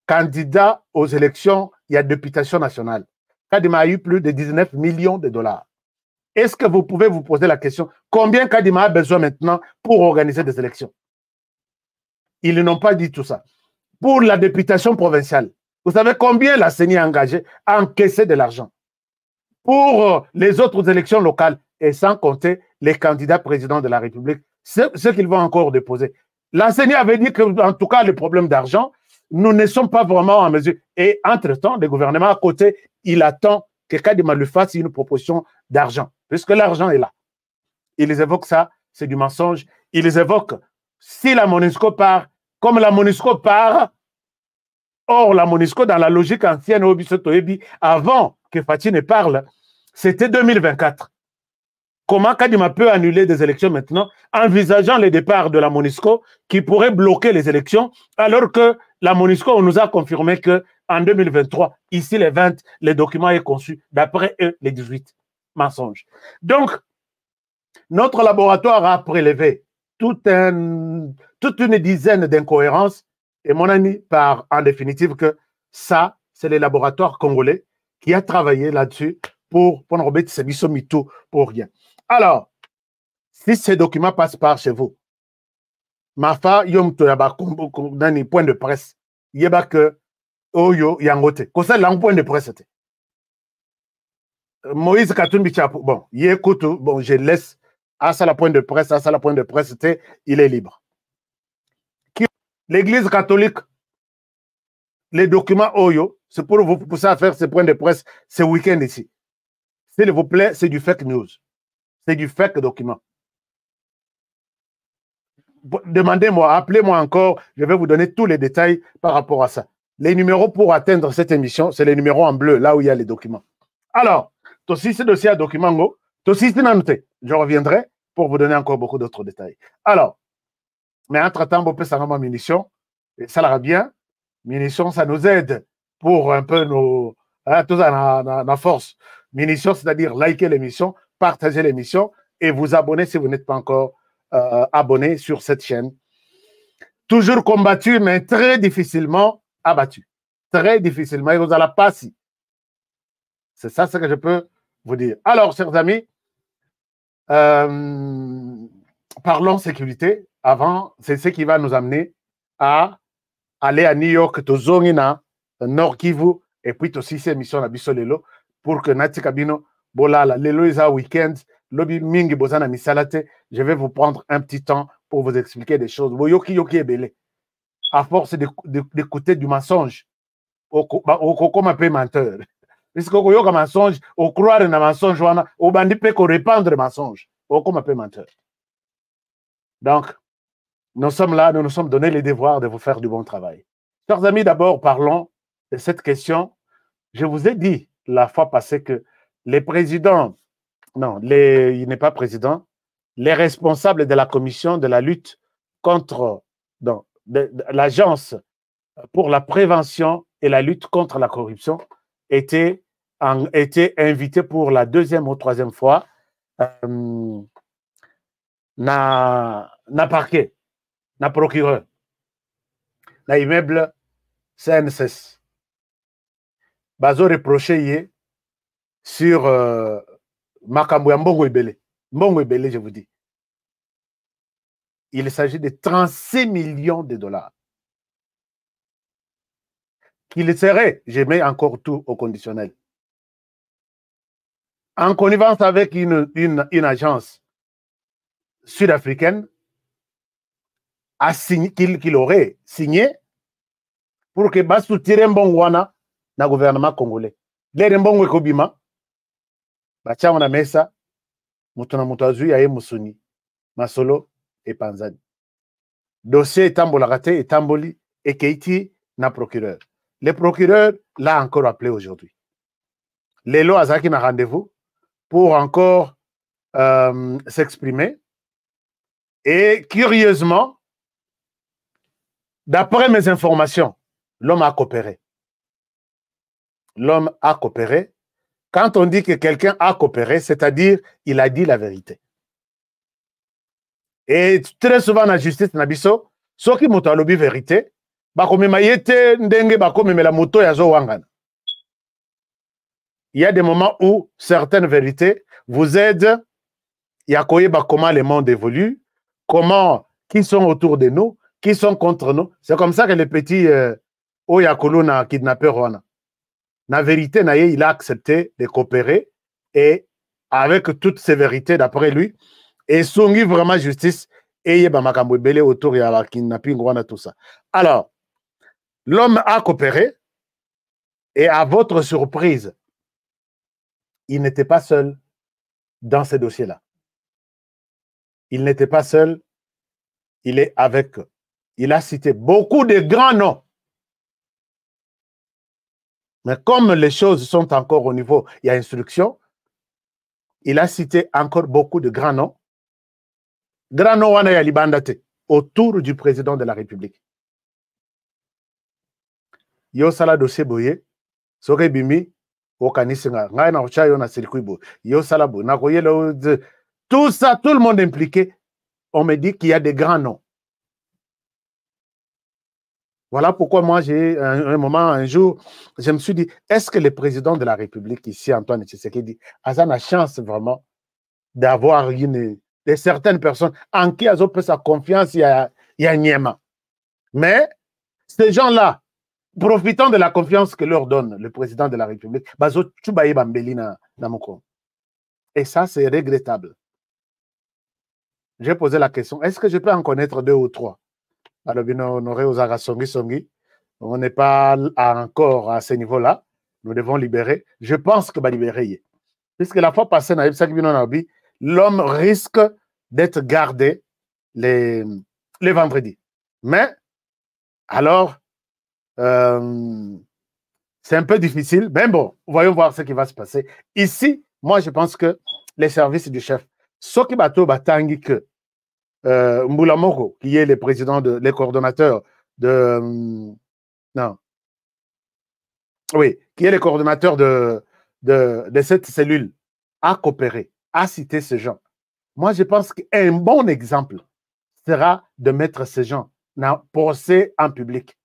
candidats aux élections, il y a députation nationale. Kadima a eu plus de 19 millions de dollars. Est-ce que vous pouvez vous poser la question, combien Kadima a besoin maintenant pour organiser des élections? Ils n'ont pas dit tout ça. Pour la députation provinciale, vous savez combien la CENI a engagé à encaisser de l'argent? Pour les autres élections locales, et sans compter les candidats présidents de la République, ce qu'ils vont encore déposer. La CENI avait dit qu'en tout cas, le problème d'argent, nous ne sommes pas vraiment en mesure. Et entre-temps, le gouvernement à côté, il attend que Kadima lui fasse une proposition d'argent, puisque l'argent est là. Ils évoquent ça, c'est du mensonge. Ils évoquent, si la MONUSCO part, comme la MONUSCO part, or la MONUSCO, dans la logique ancienne, avant que Fatih ne parle, c'était 2024. Comment Kadima peut annuler des élections maintenant, envisageant le départ de la MONUSCO qui pourrait bloquer les élections, alors que la MONUSCO, on nous a confirmé qu'en 2023, ici les 20, le document est conçu, d'après eux, les 18. Mensonges. Donc, notre laboratoire a prélevé toute une dizaine d'incohérences, et mon ami part en définitive que ça, c'est le laboratoire congolais qui a travaillé là-dessus pour embêter ces bisomito pour rien. Alors, si ces documents passent par chez vous, Mafa yom to yaba dans point de presse, yeba que oyo yangote. Comme ça, là, point de presse. Moïse Katumbi Chapo, bon, écoute, bon, je laisse à ça la point de presse, il est libre. L'Église catholique, les documents Oyo, c'est pour vous pousser à faire ces points de presse ce week-end ici. S'il vous plaît, c'est du fake news. C'est du fake document. Demandez-moi, appelez-moi encore, je vais vous donner tous les détails par rapport à ça. Les numéros pour atteindre cette émission, c'est les numéros en bleu, là où il y a les documents. Alors, si ce dossier à document, je reviendrai pour vous donner encore beaucoup d'autres détails. Alors, mais entre-temps, on peut s'en munitions, et ça l'ira bien. Munitions, ça nous aide pour un peu nos... tout ça, la force. Munitions, c'est-à-dire liker l'émission, partager l'émission et vous abonner si vous n'êtes pas encore abonné sur cette chaîne. Toujours combattu, mais très difficilement abattu. Très difficilement. Et vous allez passer. C'est ça ce que je peux vous dire. Alors, chers amis, parlons sécurité. Avant, c'est ce qui va nous amener à aller à New York, Tozongina, Nord Kivu, et puis aussi ces missions à Bissolelo, pour que Nati Kabino, Bolala, Lelo Isa Weekend, Lobby Mingi Bozana Misalate, je vais vous prendre un petit temps pour vous expliquer des choses. Yoki Yoki Ebele. À force d'écouter du mensonge, comme un peu menteur. Puisque vous avez un mensonge, vous croire dans un mensonge, vous bandit peut répandre le mensonge, comme un peu menteur. Donc, nous sommes là, nous nous sommes donné les devoirs de vous faire du bon travail. Chers amis, d'abord, parlons de cette question. Je vous ai dit la fois passée que les présidents, non, il n'est pas président, les responsables de la commission de la lutte contre l'agence pour la prévention et la lutte contre la corruption étaient invités pour la deuxième ou troisième fois na parquet, na procureur, na immeuble CNSS. Bazo reproché sur Makambo ya Mbongo Ebele. Mbongo Ebele, je vous dis. Il s'agit de 36 millions de dollars. Qu'il serait, je mets encore tout au conditionnel, en connivence avec une agence sud-africaine qu'il aurait signé pour que bas soutirer Mbongwana na gouvernement congolais. Les Mbongo Kobima, Bachama na mesa, Mutuna Mutazu ya Musuni, Masolo et Panzani. Dossier Tambola raté et Tamboli et Keiti na procureur. Le procureur l'a encore appelé aujourd'hui. Lelo Azaki na rendez-vous pour encore s'exprimer. Et curieusement, d'après mes informations, l'homme a coopéré. L'homme a coopéré. Quand on dit que quelqu'un a coopéré, c'est-à-dire il a dit la vérité. Et très souvent dans la justice, Nabiso, ceux qui m'ont dit la vérité, il y a des moments où certaines vérités vous aident. Il y a comment le monde évolue, comment, qui sont autour de nous, qui sont contre nous. C'est comme ça que les petits Oyakolo na kidnappé Rwanda. La vérité, il a accepté de coopérer et avec toutes ces vérités d'après lui, et songi vraiment justice et il y a makambo belé autour, il y a la kidnapping Rwanda, tout ça. Alors, l'homme a coopéré et à votre surprise, il n'était pas seul dans ce dossier-là. Il n'était pas seul, il est avec eux. Il a cité beaucoup de grands noms. Mais comme les choses sont encore au niveau, il y a instruction, il a cité encore beaucoup de grands noms. Grands noms wana ya libandate autour du président de la République. Yo sala dossier boye, soke bimi, okanisinga, ngai na uchayo na circuit bo, yo sala bo, na koyelo, tout ça, tout le monde impliqué, on me dit qu'il y a des grands noms. Voilà pourquoi moi, j'ai un moment, un jour, je me suis dit, est-ce que le président de la République, ici, Antoine Tshisekedi, a la chance vraiment d'avoir de certaines personnes en qui ils ont fait sa confiance, il y a Niema. Mais ces gens-là, profitant de la confiance que leur donne le président de la République, et ça, c'est regrettable. J'ai posé la question, est-ce que je peux en connaître 2 ou 3? Alors, on n'est pas encore à ce niveau-là. Nous devons libérer. Je pense que va libérer. Puisque la fois passée, l'homme risque d'être gardé les vendredis. Mais, alors, c'est un peu difficile. Mais bon, voyons voir ce qui va se passer. Ici, moi, je pense que les services du chef, ce qui va tout batangi que Mbula Moko, qui est le président, le coordonnateur de... non. oui, qui est le coordonnateur de cette cellule, a coopéré, a cité ces gens. Moi, je pense qu'un bon exemple sera de mettre ces gens dans procès en public.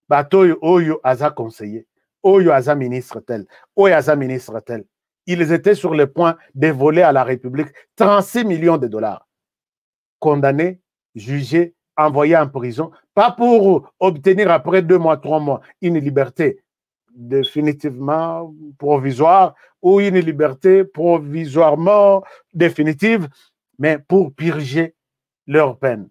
Batoyo Oyo Aza conseiller, Oyo Aza ministre tel, Oyo Aza ministre tel. Ils étaient sur le point de voler à la République 36 millions de dollars. Condamnés, jugés, envoyés en prison, pas pour obtenir après 2 mois, 3 mois, une liberté définitivement provisoire ou une liberté provisoirement définitive, mais pour purger leur peine.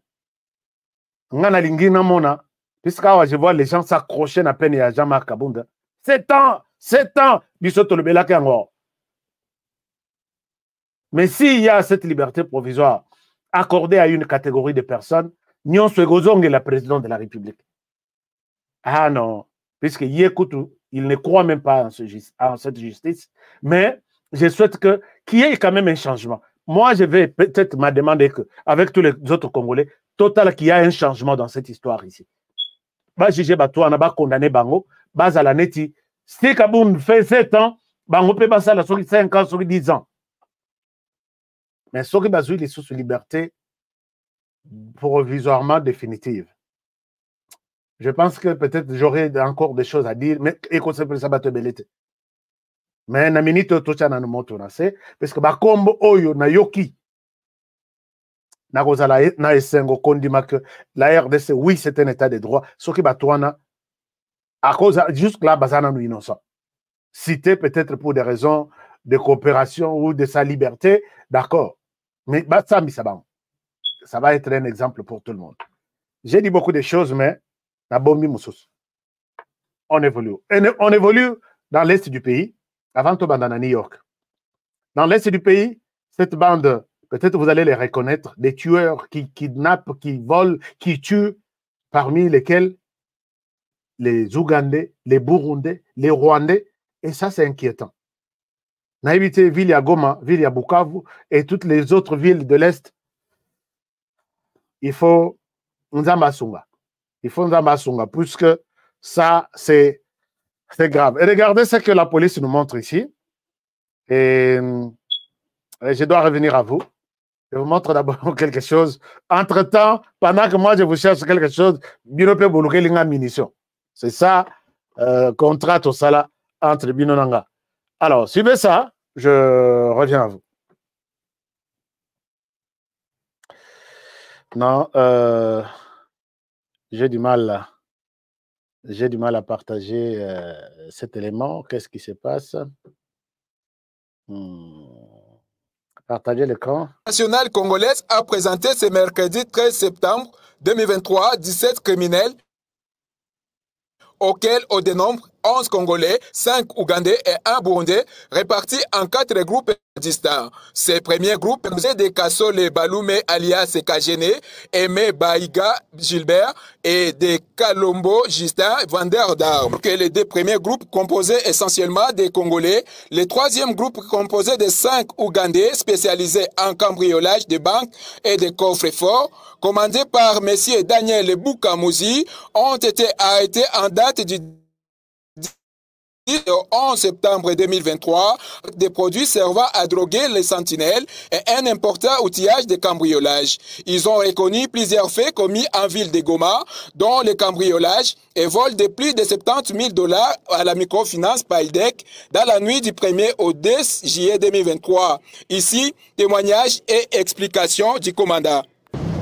Puisque je vois les gens s'accrocher à peine à Jean-Marc Kabunda. 7 ans, mais s'il y a cette liberté provisoire accordée à une catégorie de personnes, Nyon Swegozong est la présidente de la République. Ah non, puisque Yekutu, il ne croit même pas en cette justice, mais je souhaite qu'il y ait quand même un changement. Moi, je vais peut-être me demander qu'avec tous les autres Congolais, total qu'il y a un changement dans cette histoire ici. Ba juger bato on a condamné bango, baza la neti. Si Kaboun fait 7 ans, bango peut passer la sur 5 ans, sur 10 ans. Mais ce qui bazou il est sous liberté provisoirement définitive. Je pense que peut-être j'aurai encore des choses à dire, mais écoutez, ça va te belete. Mais na minute to chana no moto na se, parce que ba kombo oyo na yoki. Na kozala na esengo kondima que la RDC, oui, c'est un état de droit. Ce qui batouana, à cause, jusque là, bazana nous innocent. Cité peut-être pour des raisons de coopération ou de sa liberté, d'accord. Mais ça va être un exemple pour tout le monde. J'ai dit beaucoup de choses, mais on évolue. On évolue dans l'est du pays, avant tout dans New York. Dans l'est du pays, cette bande, peut-être vous allez les reconnaître, des tueurs qui kidnappent, qui volent, qui tuent, parmi lesquels les Ougandais, les Burundais, les Rwandais, et ça c'est inquiétant. Naïvité, ville à Goma, ville à Bukavu et toutes les autres villes de l'Est, il faut Nzambasunga. Il faut Nzambasunga, puisque ça c'est grave. Et regardez ce que la police nous montre ici. Et je dois revenir à vous. Je vous montre d'abord quelque chose. Entre-temps, pendant que moi je vous cherche quelque chose, Binope Boulouké Linga Munition. C'est ça, contrat au Sala entre Binonanga. Alors, suivez ça, je reviens à vous. Non, j'ai du mal à partager cet élément. Qu'est-ce qui se passe? Partager l'écran. Nationale congolaise a présenté ce mercredi 13 septembre 2023 17 criminels auxquels on dénombre 11 Congolais, 5 Ougandais et 1 Burundais, répartis en 4 groupes distincts. Ces premiers groupes composés de Kassole Balume alias Kagene, Aimé Baïga Gilbert et de Kalombo Justin, vendeur d'armes. Que les 2 premiers groupes composaient essentiellement des Congolais, le 3e groupe composé de 5 Ougandais spécialisés en cambriolage de banques et de coffres forts, commandés par M. Daniel Boukamouzi, ont été arrêtés en date du 11 septembre 2023, des produits servant à droguer les sentinelles et un important outillage de cambriolage. Ils ont reconnu plusieurs faits commis en ville de Goma, dont le cambriolage et vol de plus de 70 000 $ à la microfinance Paildec dans la nuit du 1er au 2 juillet 2023. Ici, témoignage et explication du commandant.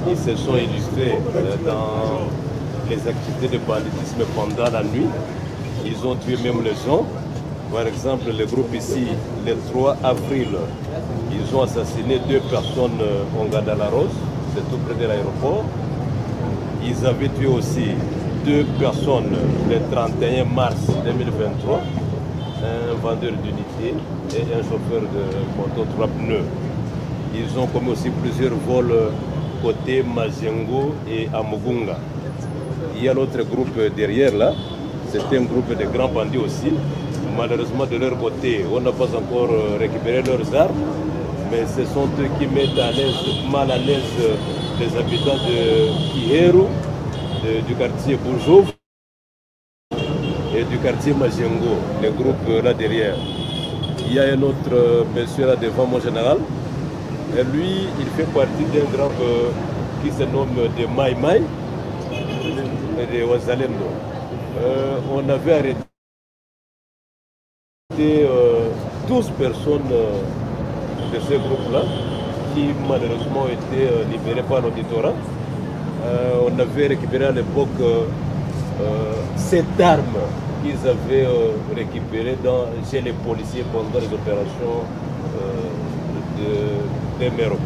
Ils se sont illustrés dans les activités de banditisme pendant la nuit. Ils ont tué même les gens. Par exemple, le groupe ici, le 3 avril, ils ont assassiné 2 personnes en Gadalaros, c'est tout près de l'aéroport. Ils avaient tué aussi 2 personnes le 31 mars 2023, un vendeur d'unités et un chauffeur de moto 3 pneus. Ils ont commis aussi plusieurs vols côté Mazengo et à Mugunga. Il y a l'autre groupe derrière là. C'était un groupe de grands bandits aussi. Malheureusement, de leur côté, on n'a pas encore récupéré leurs armes, mais ce sont eux qui mettent mal à l'aise les habitants de Kiheru, du quartier Bourgeois. et du quartier Majengo, le groupe là derrière. Il y a un autre monsieur là devant mon général. Et lui, il fait partie d'un groupe qui se nomme de Mai Mai et de Wazalendo. On avait arrêté 12 personnes de ce groupe-là qui malheureusement étaient libérées par l'auditorat. On avait récupéré à l'époque cette arme qu'ils avaient récupérée chez les policiers pendant les opérations des Maroc.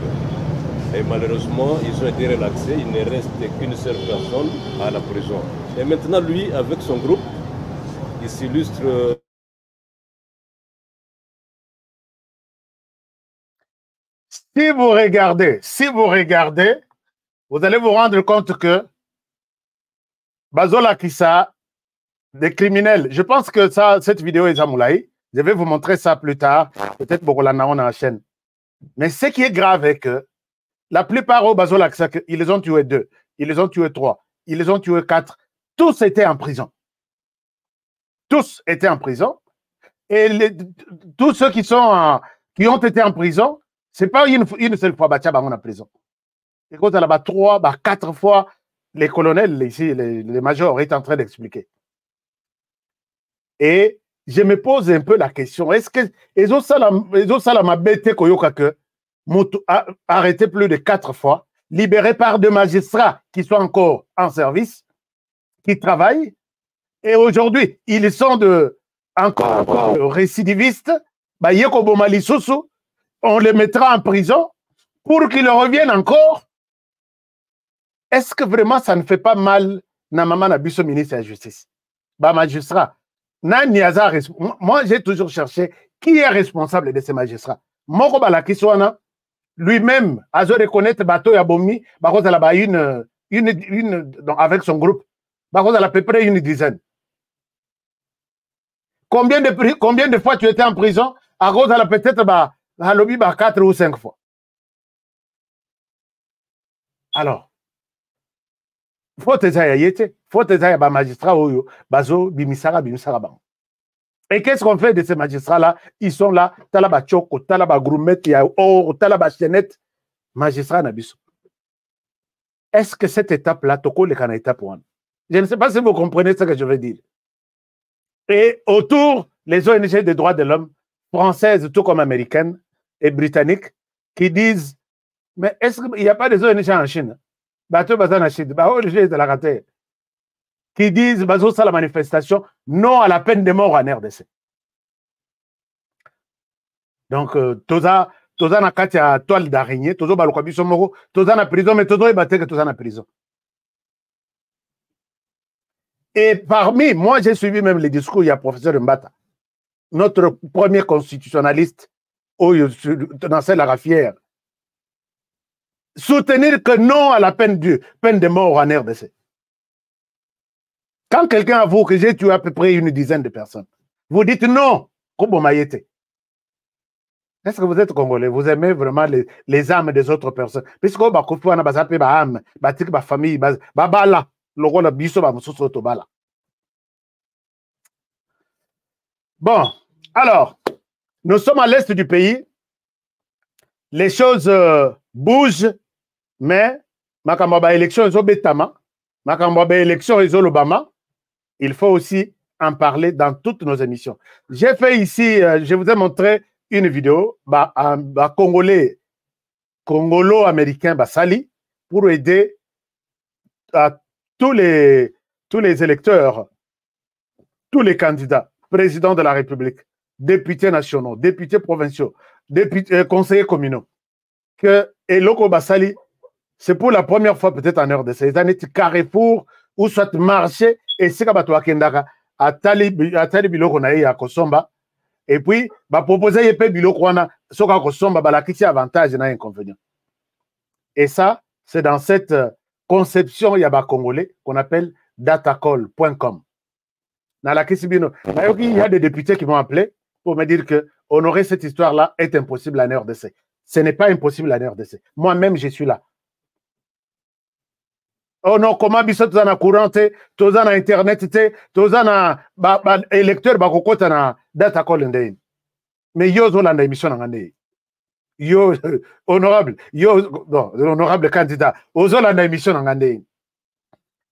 Et malheureusement, ils ont été relaxés. Il ne reste qu'une seule personne à la prison. Et maintenant, lui, avec son groupe, il s'illustre. Si vous regardez, vous allez vous rendre compte que Bazola Kissa, des criminels, je pense que cette vidéo est Zamoulaï. Je vais vous montrer ça plus tard. Peut-être Bokolana on a la chaîne. Mais ce qui est grave est que la plupart au Bazola Kissa, ils les ont tués 2, ils les ont tués 3, ils les ont tués 4. Tous étaient en prison. Tous étaient en prison. Et tous ceux qui ont été en prison, c'est pas une seule fois Bacha en prison. Et quand là-bas 3, 4 fois, les colonels ici, les majors étaient en train d'expliquer. Et je me pose un peu la question, est-ce que les autres m'a bêté koyoka que arrêté plus de 4 fois, libéré par 2 magistrats qui sont encore en service, qui travaillent, et aujourd'hui, ils sont encore récidivistes, on les mettra en prison pour qu'ils reviennent encore. Est-ce que vraiment ça ne fait pas mal na maman Nabiso ministre de la Justice? Magistrat. Moi, j'ai toujours cherché qui est responsable de ces magistrats. Moko Balakiswana, lui-même, a reconnaître Bato Yabomi, avec son groupe, à peu près une dizaine. Combien de fois tu étais en prison? À cause de peut-être 4 ou 5 fois. Alors, faut te magistrat bazo bimisara bang. Et qu'est-ce qu'on fait de ces magistrats-là? Ils sont là, talaba choko, talaba gourmet, or, talaba chenette, magistrat nabiso. Est-ce que cette étape-là, toko le kana étape 1? Je ne sais pas si vous comprenez ce que je veux dire. Et autour, les ONG des droits de l'homme, françaises tout comme américaines et britanniques, qui disent, mais est-ce qu'il n'y a pas des ONG en Chine? Qui disent la manifestation non à la peine de mort en RDC. Donc, toza na kati ya toile d'araignée, tozo baluka biso moko, toza na prison, mais tozo ebate que toza na prison. Et parmi, moi j'ai suivi même les discours, il y a professeur Mbata, notre premier constitutionnaliste, dans celle la Rafière, soutenir que non à la peine de mort en RDC. Quand quelqu'un avoue que j'ai tué à peu près une dizaine de personnes, vous dites non, Kobo Mayete. Est-ce que vous êtes congolais? Vous aimez vraiment les âmes des autres personnes? Puisque vous avez ba âme, ba famille, ba bala, le rôle biso ba mususu to bala. Bon, alors, nous sommes à l'est du pays. Les choses bougent, mais Makamba élection est Betama, Makamba élection est l'Obama. Il faut aussi en parler dans toutes nos émissions. J'ai fait ici, je vous ai montré une vidéo, congolo-américain Sali, pour aider à tous les électeurs, tous les candidats, présidents de la République, députés nationaux, députés provinciaux, conseillers communaux, que Eloko Basali, c'est pour la première fois peut-être en RDC, c'est un carrefour ou soit marché et c'est comme Kendaka à Tali Biloko Naï à Kosomba et puis proposer yepé Biloko wana soka Kosomba la kiti avantage na inconvénient. Et ça c'est dans cette conception yaba congolais qu'on appelle datacall.com. Dans la Kisibino, il y a des députés qui m'ont appelé pour me dire que honorer cette histoire-là est impossible en RDC. Ce n'est pas impossible en RDC. Moi-même, je suis là. Oh non, comment biso toza na courant te, toza na internet te, toza na électeur bakokota na data call ndeni. Mais yo zolanda émission na ngane. Yo honorable, yo non, honorable candidat, ozolanda émission na ngane.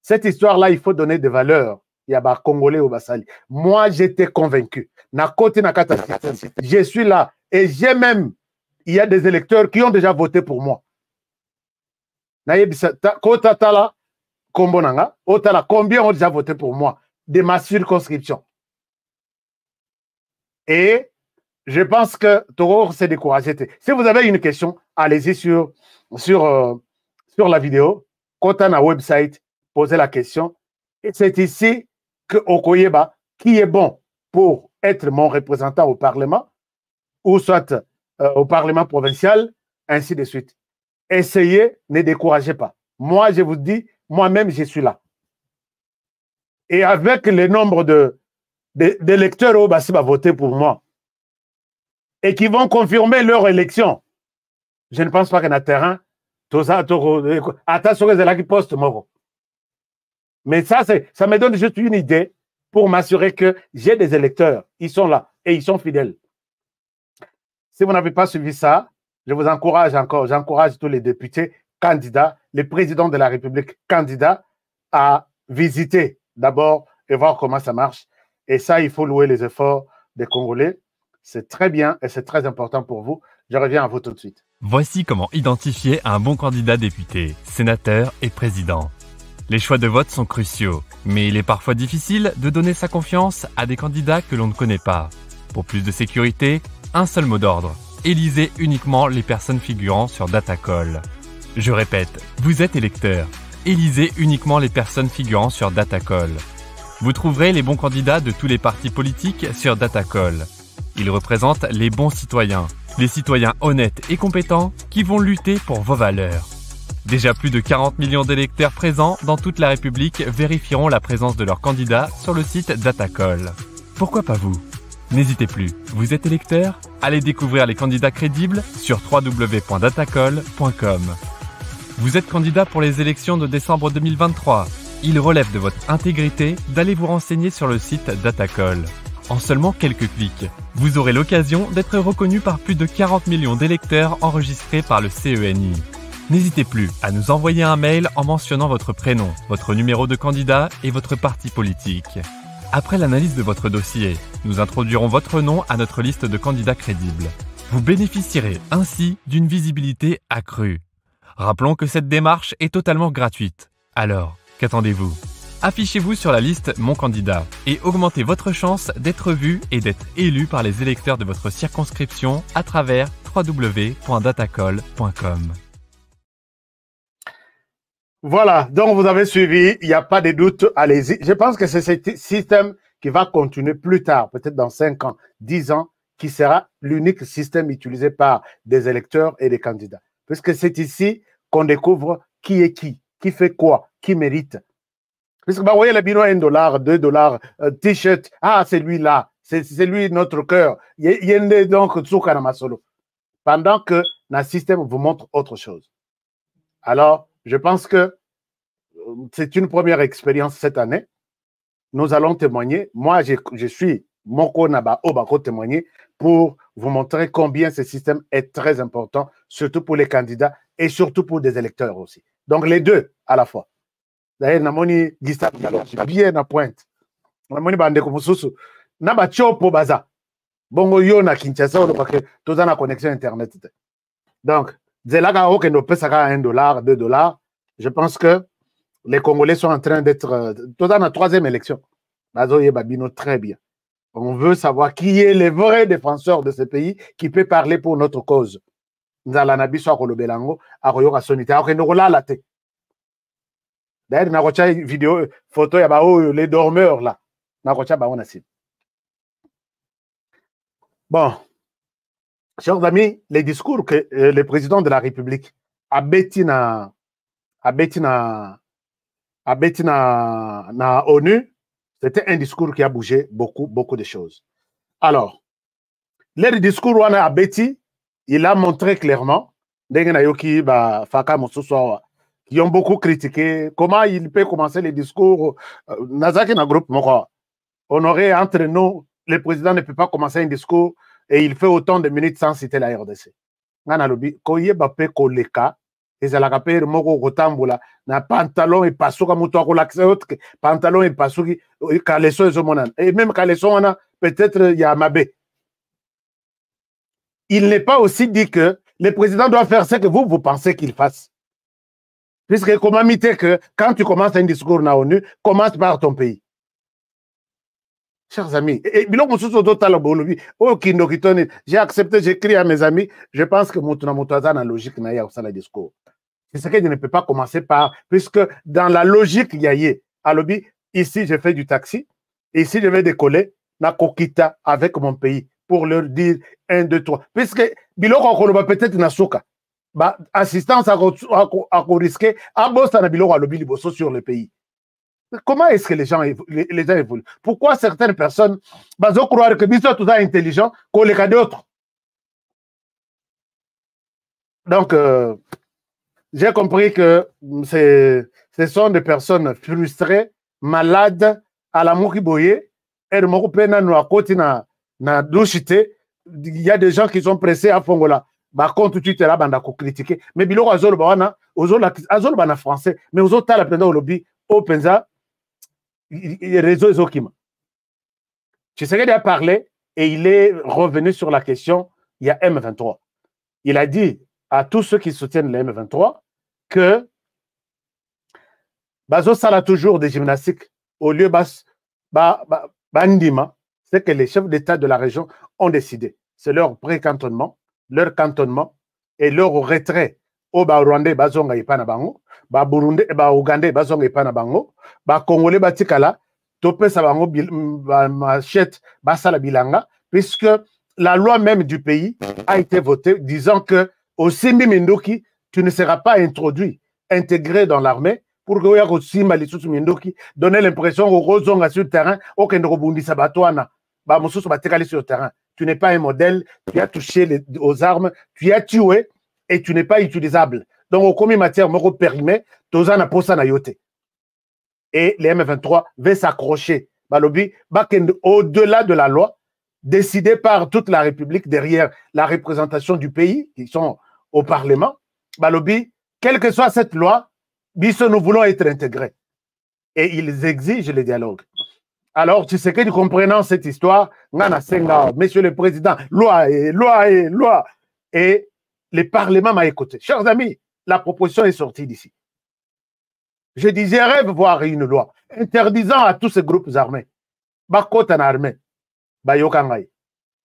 Cette histoire-là, il faut donner des valeurs. Il y a des Congolais au Basali. Moi, j'étais convaincu. Je suis là. Et j'ai même, il y a des électeurs qui ont déjà voté pour moi. Combien ont déjà voté pour moi de ma circonscription? Et je pense que Toro s'est découragé. Si vous avez une question, allez-y sur la vidéo. Quand on a un website, posez la question. Et c'est ici que Okoyeba, qui est bon pour être mon représentant au Parlement, ou soit au Parlement provincial, ainsi de suite. Essayez, ne découragez pas. Moi, je vous dis, moi-même, je suis là. Et avec le nombre d'électeurs au Bassi va voter pour moi et qui vont confirmer leur élection, je ne pense pas qu'il y a un terrain. Attention, c'est là qui poste Moro. Mais ça me donne juste une idée pour m'assurer que j'ai des électeurs. Ils sont là et ils sont fidèles. Si vous n'avez pas suivi ça, je vous encourage encore, j'encourage tous les députés, candidats, les présidents de la République, candidats, à visiter d'abord et voir comment ça marche. Et ça, il faut louer les efforts des Congolais. C'est très bien et c'est très important pour vous. Je reviens à vous tout de suite. Voici comment identifier un bon candidat député, sénateur et président. Les choix de vote sont cruciaux, mais il est parfois difficile de donner sa confiance à des candidats que l'on ne connaît pas. Pour plus de sécurité, un seul mot d'ordre. Élisez uniquement les personnes figurant sur Datacall. Je répète, vous êtes électeur. Élisez uniquement les personnes figurant sur Datacall. Vous trouverez les bons candidats de tous les partis politiques sur Datacall. Ils représentent les bons citoyens, les citoyens honnêtes et compétents qui vont lutter pour vos valeurs. Déjà plus de 40 millions d'électeurs présents dans toute la République vérifieront la présence de leurs candidats sur le site Datacall. Pourquoi pas vous? N'hésitez plus, vous êtes électeur? Allez découvrir les candidats crédibles sur www.datacall.com. Vous êtes candidat pour les élections de décembre 2023. Il relève de votre intégrité d'aller vous renseigner sur le site Datacall. En seulement quelques clics, vous aurez l'occasion d'être reconnu par plus de 40 millions d'électeurs enregistrés par le CENI. N'hésitez plus à nous envoyer un mail en mentionnant votre prénom, votre numéro de candidat et votre parti politique. Après l'analyse de votre dossier, nous introduirons votre nom à notre liste de candidats crédibles. Vous bénéficierez ainsi d'une visibilité accrue. Rappelons que cette démarche est totalement gratuite. Alors, qu'attendez-vous? Affichez-vous sur la liste Mon candidat et augmentez votre chance d'être vu et d'être élu par les électeurs de votre circonscription à travers www.datacall.com. Voilà, donc vous avez suivi, il n'y a pas de doute, allez-y. Je pense que c'est ce système qui va continuer plus tard, peut-être dans 5 ans, 10 ans, qui sera l'unique système utilisé par des électeurs et des candidats. Parce que c'est ici qu'on découvre qui est qui fait quoi, qui mérite. Parce que, vous voyez, le bino $1, $2, t-shirt, ah, c'est lui là, c'est lui notre cœur. Il y a donc Tsuka Namasolo. Pendant que le système vous montre autre chose. Alors, je pense que c'est une première expérience cette année. Nous allons témoigner. Moi, je suis Moko Naba Obako témoigner pour vous montrer combien ce système est très important, surtout pour les candidats et surtout pour des électeurs aussi. Donc, les deux à la fois. D'ailleurs, namoni Gustave bien à pointe. Namoni bandeko mususu. Naba chopo baza. Bongo yo na Kinshasa parce que tout ça na connexion internet. Donc, zelaga oke no pesaka $1, $2. Je pense que les Congolais sont en train d'être tout dans la 3e élection. Bazoye Babino très bien. On veut savoir qui est le vrai défenseur de ce pays qui peut parler pour notre cause. Nzala na biso akolobelango akoyoka sonité akonola la te. D'ailleurs, na kocha vidéo photo ya ba les dormeurs là. Na kocha ba on site. Bon, chers amis, les discours que le président de la République a bêti na ONU, c'était un discours qui a bougé beaucoup de choses. Alors, le discours wana a bêti, il a montré clairement, ndenge na yoki ba faka mosusu qui ont beaucoup critiqué. Comment il peut commencer les discours Nazaki na groupe, honoré entre nous, le président ne peut pas commencer un discours et il fait autant de minutes sans citer la RDC. Ngana lobi, koye bape koleka, ezalaka pe moko kotambola na pantalon et pasuka muto akolakisa yote pantalon et pasuki kaleso ezomonana. Et même kaleso wana peut-être il y a mabe. Il n'est pas aussi dit que le président doit faire ce que vous pensez qu'il fasse. Puisque comment miter que quand tu commences un discours na ONU, commence par ton pays. Chers amis, j'ai accepté, j'écris à mes amis, je pense que Moutouazan a logique na ya le discours. C'est ce que je ne peux pas commencer par, puisque dans la logique, il y a à lobby, ici je fais du taxi, ici je vais décoller, na kokita avec mon pays, pour leur dire 1, 2, 3. Puisque Biloko Koloba peut-être na souka, assistance à risquer, à bossa na Biloko lobby liboso sur le pays. Comment est-ce que les gens évoluent? Pourquoi certaines personnes vont croire que Bissot tout ça intelligent qu'on les cas d'autres? Donc, j'ai compris que ce sont des personnes frustrées, malades, à la mouriboye, et de m'occuper à côté na douchité. Il y a des gens qui sont pressés à Fongola. Par contre, tu es là, banda ko critiquer. Mais bilo azol bawana, azol bana français, mais aux autres la pendant au lobby, au penza, réseau Zokima. Tshisekedi a parlé et il est revenu sur la question, il y a M23. Il a dit à tous ceux qui soutiennent le M23 que Bazo Sala toujours des gymnastiques au lieu Bandima, c'est que les chefs d'État de la région ont décidé. C'est leur pré-cantonnement, leur cantonnement et leur retrait au Rwandais, Bazonga Ipana Bango, Burundi, Ougandais, Bazonga Ipana Bango, Congolais, Batikala, Topé Sabango, Machette, Basala Bilanga, puisque la loi même du pays a été votée disant que au Simbi Mindoki, tu ne seras pas intégré dans l'armée pour que aussi Malisusu Mindoki donner l'impression au Rozonga sur le terrain, au Kendrobundi Sabatoana, Bamosusu Batekali sur le terrain. Tu n'es pas un modèle, tu as touché aux armes, tu as tué et tu n'es pas utilisable. Donc, au commis matière, moro périmé, Tozana Posana Yote. Et les M23 veulent s'accrocher. Balobi, au-delà de la loi, décidée par toute la République derrière la représentation du pays, qui sont au Parlement, Balobi, quelle que soit cette loi, nous voulons être intégrés. Et ils exigent le dialogue. Alors, tu sais que, comprenant cette histoire, Monsieur le Président, loi. Et le Parlement m'a écouté. Chers amis, la proposition est sortie d'ici. Je disais, rêve voir une loi interdisant à tous ces groupes armés, Bakota en armée, Bayokangai,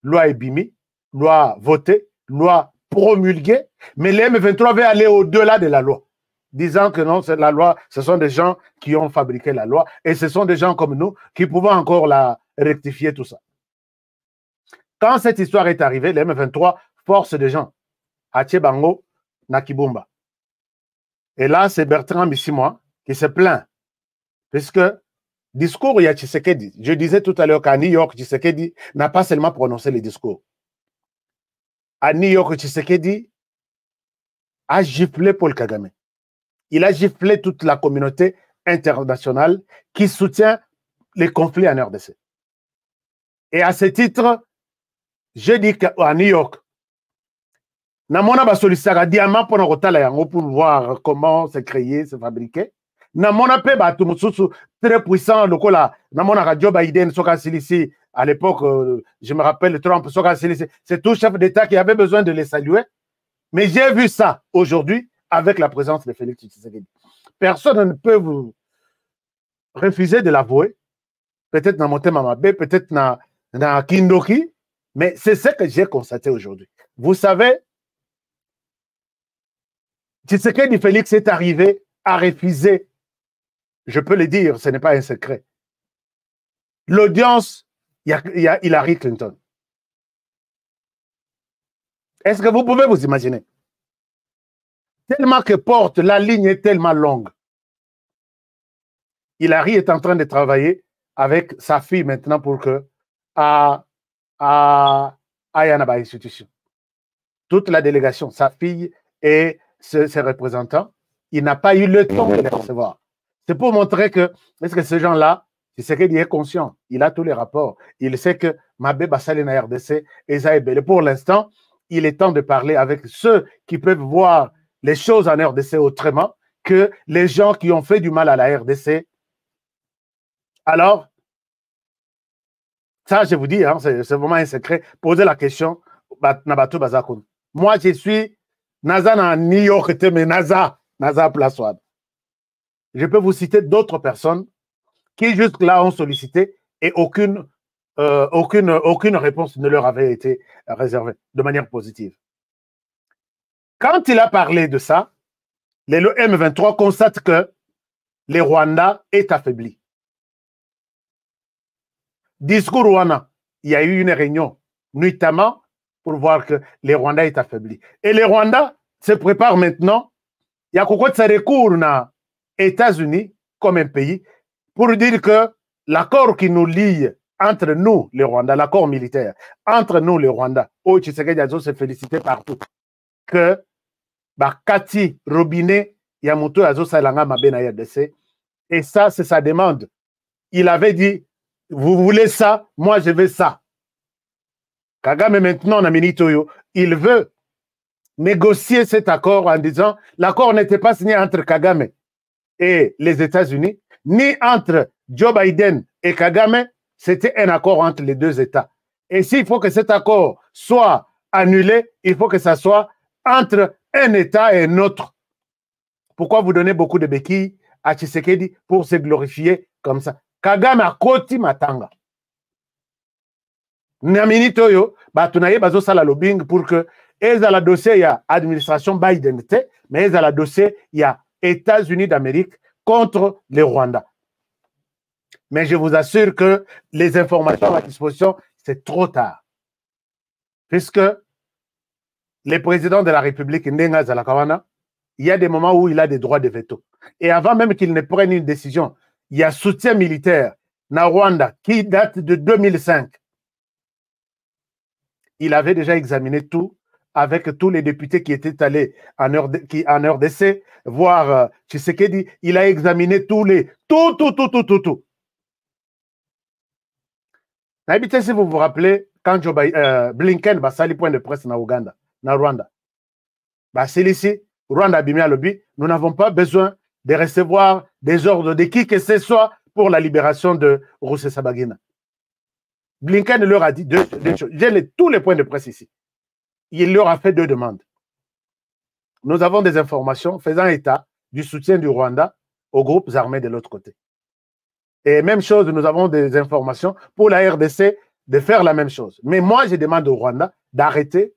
loi Ebimi, loi votée, loi promulguée, mais les M23 veulent aller au-delà de la loi, disant que non, c'est la loi, ce sont des gens qui ont fabriqué la loi, et ce sont des gens comme nous qui pouvons encore la rectifier, tout ça. Quand cette histoire est arrivée, les M23 forcent des gens à Tchebango, Nakibumba. Et là, c'est Bertrand Bissimois qui se plaint, puisque discours, il y a Tshisekedi. Je disais tout à l'heure qu'à New York, Tshisekedi n'a pas seulement prononcé les discours. À New York, Tshisekedi a giflé Paul Kagame. Il a giflé toute la communauté internationale qui soutient les conflits en RDC. Et à ce titre, je dis qu'à New York, Namona ba solliciter diamant pour voir comment c'est créé, c'est fabriqué. Namona pe ba très puissant lokola. Namona radio Biden Soka Silisi à l'époque, je me rappelle Trump Soka Silisi, c'est tout chef d'État qui avait besoin de les saluer. Mais j'ai vu ça aujourd'hui avec la présence de Félix Tshisekedi. Personne ne peut vous refuser de l'avouer. Peut-être dans mon thème Mamabe, peut-être dans Kindoki, mais c'est ce que j'ai constaté aujourd'hui. Vous savez, Tshisekedi Félix est arrivé à refuser, je peux le dire, ce n'est pas un secret, l'audience, il y a Hillary Clinton. Est-ce que vous pouvez vous imaginer? Tellement que porte, la ligne est tellement longue. Hillary est en train de travailler avec sa fille maintenant pour que à Yanaba Institution. Toute la délégation, sa fille et ses représentants il n'a pas eu le temps de les recevoir. C'est pour montrer que, est-ce que ces gens-là, Tshisekedi est conscient, il a tous les rapports, il sait que Mabé Bassali na RDC et Zaïbele. Pour l'instant, il est temps de parler avec ceux qui peuvent voir les choses en RDC autrement que les gens qui ont fait du mal à la RDC. Alors, ça, je vous dis, hein, c'est vraiment un secret. Posez la question, Nabatou Bazakoun. Moi, je suis Naza na New York, mais Naza Plaswad. Je peux vous citer d'autres personnes qui jusque-là ont sollicité et aucune réponse ne leur avait été réservée de manière positive. Quand il a parlé de ça, le M23 constate que le Rwanda est affaibli. Discours Rwanda, il y a eu une réunion nuitamment pour voir que le Rwanda est affaibli. Et le Rwanda se prépare maintenant, il y a beaucoup de recours aux États-Unis comme un pays pour dire que l'accord qui nous lie entre nous, les Rwandais, l'accord militaire, entre nous, les Rwandais, où Tshisekedi a se félicité partout, que Kati Robinet, Yamoto Azo Salanga Mabena RDC, et ça, c'est sa demande. Il avait dit, vous voulez ça, moi je veux ça. Kagame maintenant, il veut négocier cet accord en disant, l'accord n'était pas signé entre Kagame et les États-Unis, ni entre Joe Biden et Kagame, c'était un accord entre les deux États. Et s'il faut que cet accord soit annulé, il faut que ça soit entre un État et un autre. Pourquoi vous donnez beaucoup de béquilles à Tshisekedi pour se glorifier comme ça? Kagame a koti matanga. Namini toyo, tunaye bazo sala lobbying pour que ezala dossier ya administration Biden, mais ezala dossier ya États-Unis d'Amérique contre les Rwandais. Mais je vous assure que les informations à disposition, c'est trop tard. Puisque le président de la République, Ndenga Zalakawana, il y a des moments où il a des droits de veto. Et avant même qu'il ne prenne une décision, il y a soutien militaire na Rwanda qui date de 2005. Il avait déjà examiné tout avec tous les députés qui étaient allés en RDC, voir Tshisekedi, il a examiné tout. Si vous vous rappelez, quand Blinken va salir point de presse na Uganda, na Rwanda, ici, Rwanda Bimia Lobby, nous n'avons pas besoin de recevoir des ordres de qui que ce soit pour la libération de Rusesabagina. Blinken leur a dit deux choses. J'ai tous les points de presse ici. Il leur a fait deux demandes. Nous avons des informations faisant état du soutien du Rwanda aux groupes armés de l'autre côté. Et même chose, nous avons des informations pour la RDC de faire la même chose. Mais moi, je demande au Rwanda d'arrêter,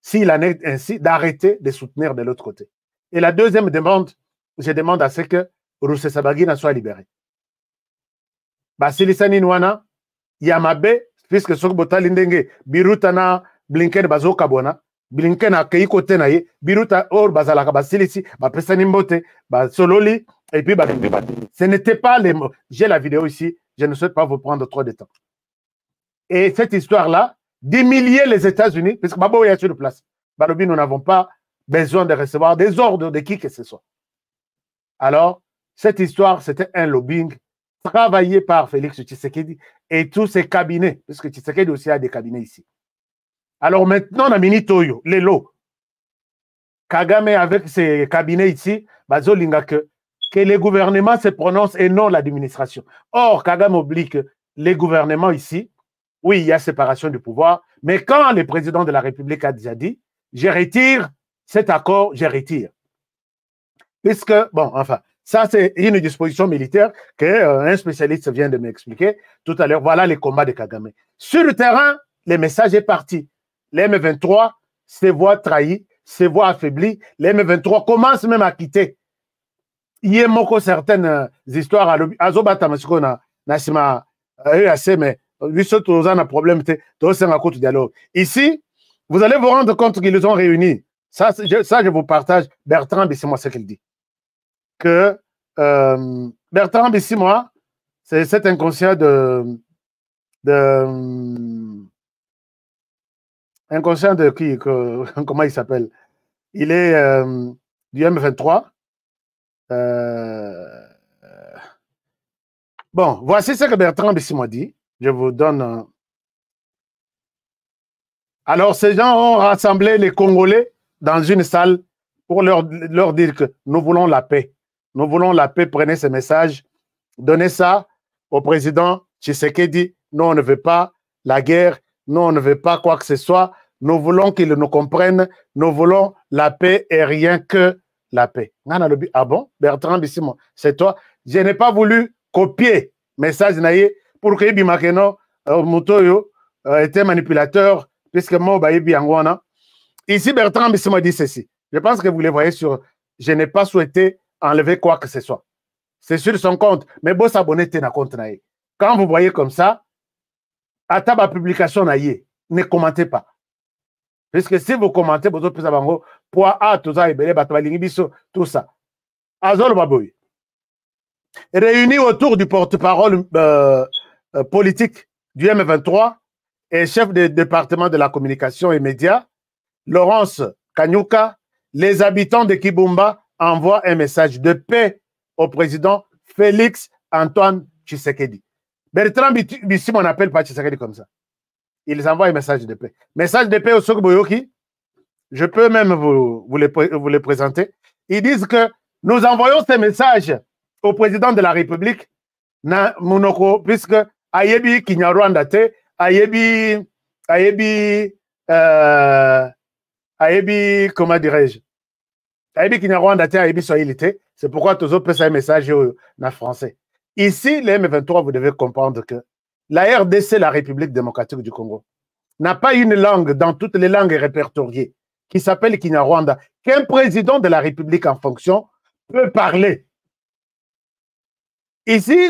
s'il en est ainsi, d'arrêter de soutenir de l'autre côté. Et la deuxième demande, je demande à ce que Rusesabagina soit libéré. Basilisani Nwana, Yamabe, puisque Sokbota Lindenge, Birutana, Blinken Bazo Kabona, Blinken a Keiko Tenaye, Biruta Or Bazalaka Basilisi, Bapesani Mbote, Sololi, et puis ce n'était pas les mots. J'ai la vidéo ici, je ne souhaite pas vous prendre trop de temps. Et cette histoire-là, d'humilier les États-Unis, parce que Babo est sur place. Balobi, nous n'avons pas besoin de recevoir des ordres de qui que ce soit. Alors, cette histoire, c'était un lobbying travaillé par Félix Tshisekedi et tous ses cabinets, parce que Tshisekedi aussi a des cabinets ici. Alors maintenant, on a mis Toyo, les lots. Kagame avec ses cabinets ici, Bazolinga que les gouvernements se prononcent et non l'administration. Or, Kagame oublie que les gouvernements ici, oui, il y a séparation du pouvoir, mais quand le président de la République a déjà dit, je retire cet accord, je retire. Puisque, bon, enfin, ça c'est une disposition militaire qu'un spécialiste vient de m'expliquer tout à l'heure. Voilà les combats de Kagame. Sur le terrain, le message est parti. Les M23 se voient trahis, se voient affaiblis. Les M23 commencent même à quitter. Il y a certaines histoires à Azobata, Nasima, mais un problème. Ici, vous allez vous rendre compte qu'ils ont réuni. Ça, je vous partage. Bertrand Bissimois, ce qu'il dit. Que Bertrand Bissimois, c'est cet inconscient inconscient de qui comment il s'appelle? Il est du M23. Bon, voici ce que Bertrand Bisimwa dit. Je vous donne... Alors, ces gens ont rassemblé les Congolais dans une salle pour leur dire que nous voulons la paix. Nous voulons la paix. Prenez ce message, donnez ça au président Tshisekedi. Nous, on ne veut pas la guerre. Nous, on ne veut pas quoi que ce soit. Nous voulons qu'ils nous comprennent. Nous voulons la paix et rien que la paix. Ah bon? Bertrand Bisimwa, c'est toi. Je n'ai pas voulu copier message naïe pour que Bimakeno Mutoyo était manipulateur puisque moi, ici, Bertrand Bisimwa dit ceci. Je pense que vous les voyez sur... Je n'ai pas souhaité enlever quoi que ce soit. C'est sur son compte. Mais bon, s'abonner à compte naïe. Quand vous voyez comme ça, à ta publication naïe, ne commentez pas. Puisque si vous commentez, vous avez poids A, tout ça, tout ça. Azol Baboui. Réunis autour du porte-parole politique du M23 et chef du département de la communication et médias, Laurence Kanyuka, les habitants de Kibumba envoient un message de paix au président Félix Antoine Tshisekedi. Bertrand Bisimwa n'appelle pas Tshisekedi comme ça. Ils envoient un message de paix. Message de paix au Sogboyoki. Je peux même vous les présenter. Ils disent que nous envoyons ces messages au président de la République, puisque Ayebi Kinyarwanda te, Ayebi, comment dirais-je? Ayebi Kinyarwanda te, Ayebi Swahili. C'est pourquoi tous autres peuvent un message en français. Ici, les M23, vous devez comprendre que la RDC, la République démocratique du Congo, n'a pas une langue dans toutes les langues répertoriées qui s'appelle Kinyarwanda, qu'un président de la République en fonction peut parler. Ici,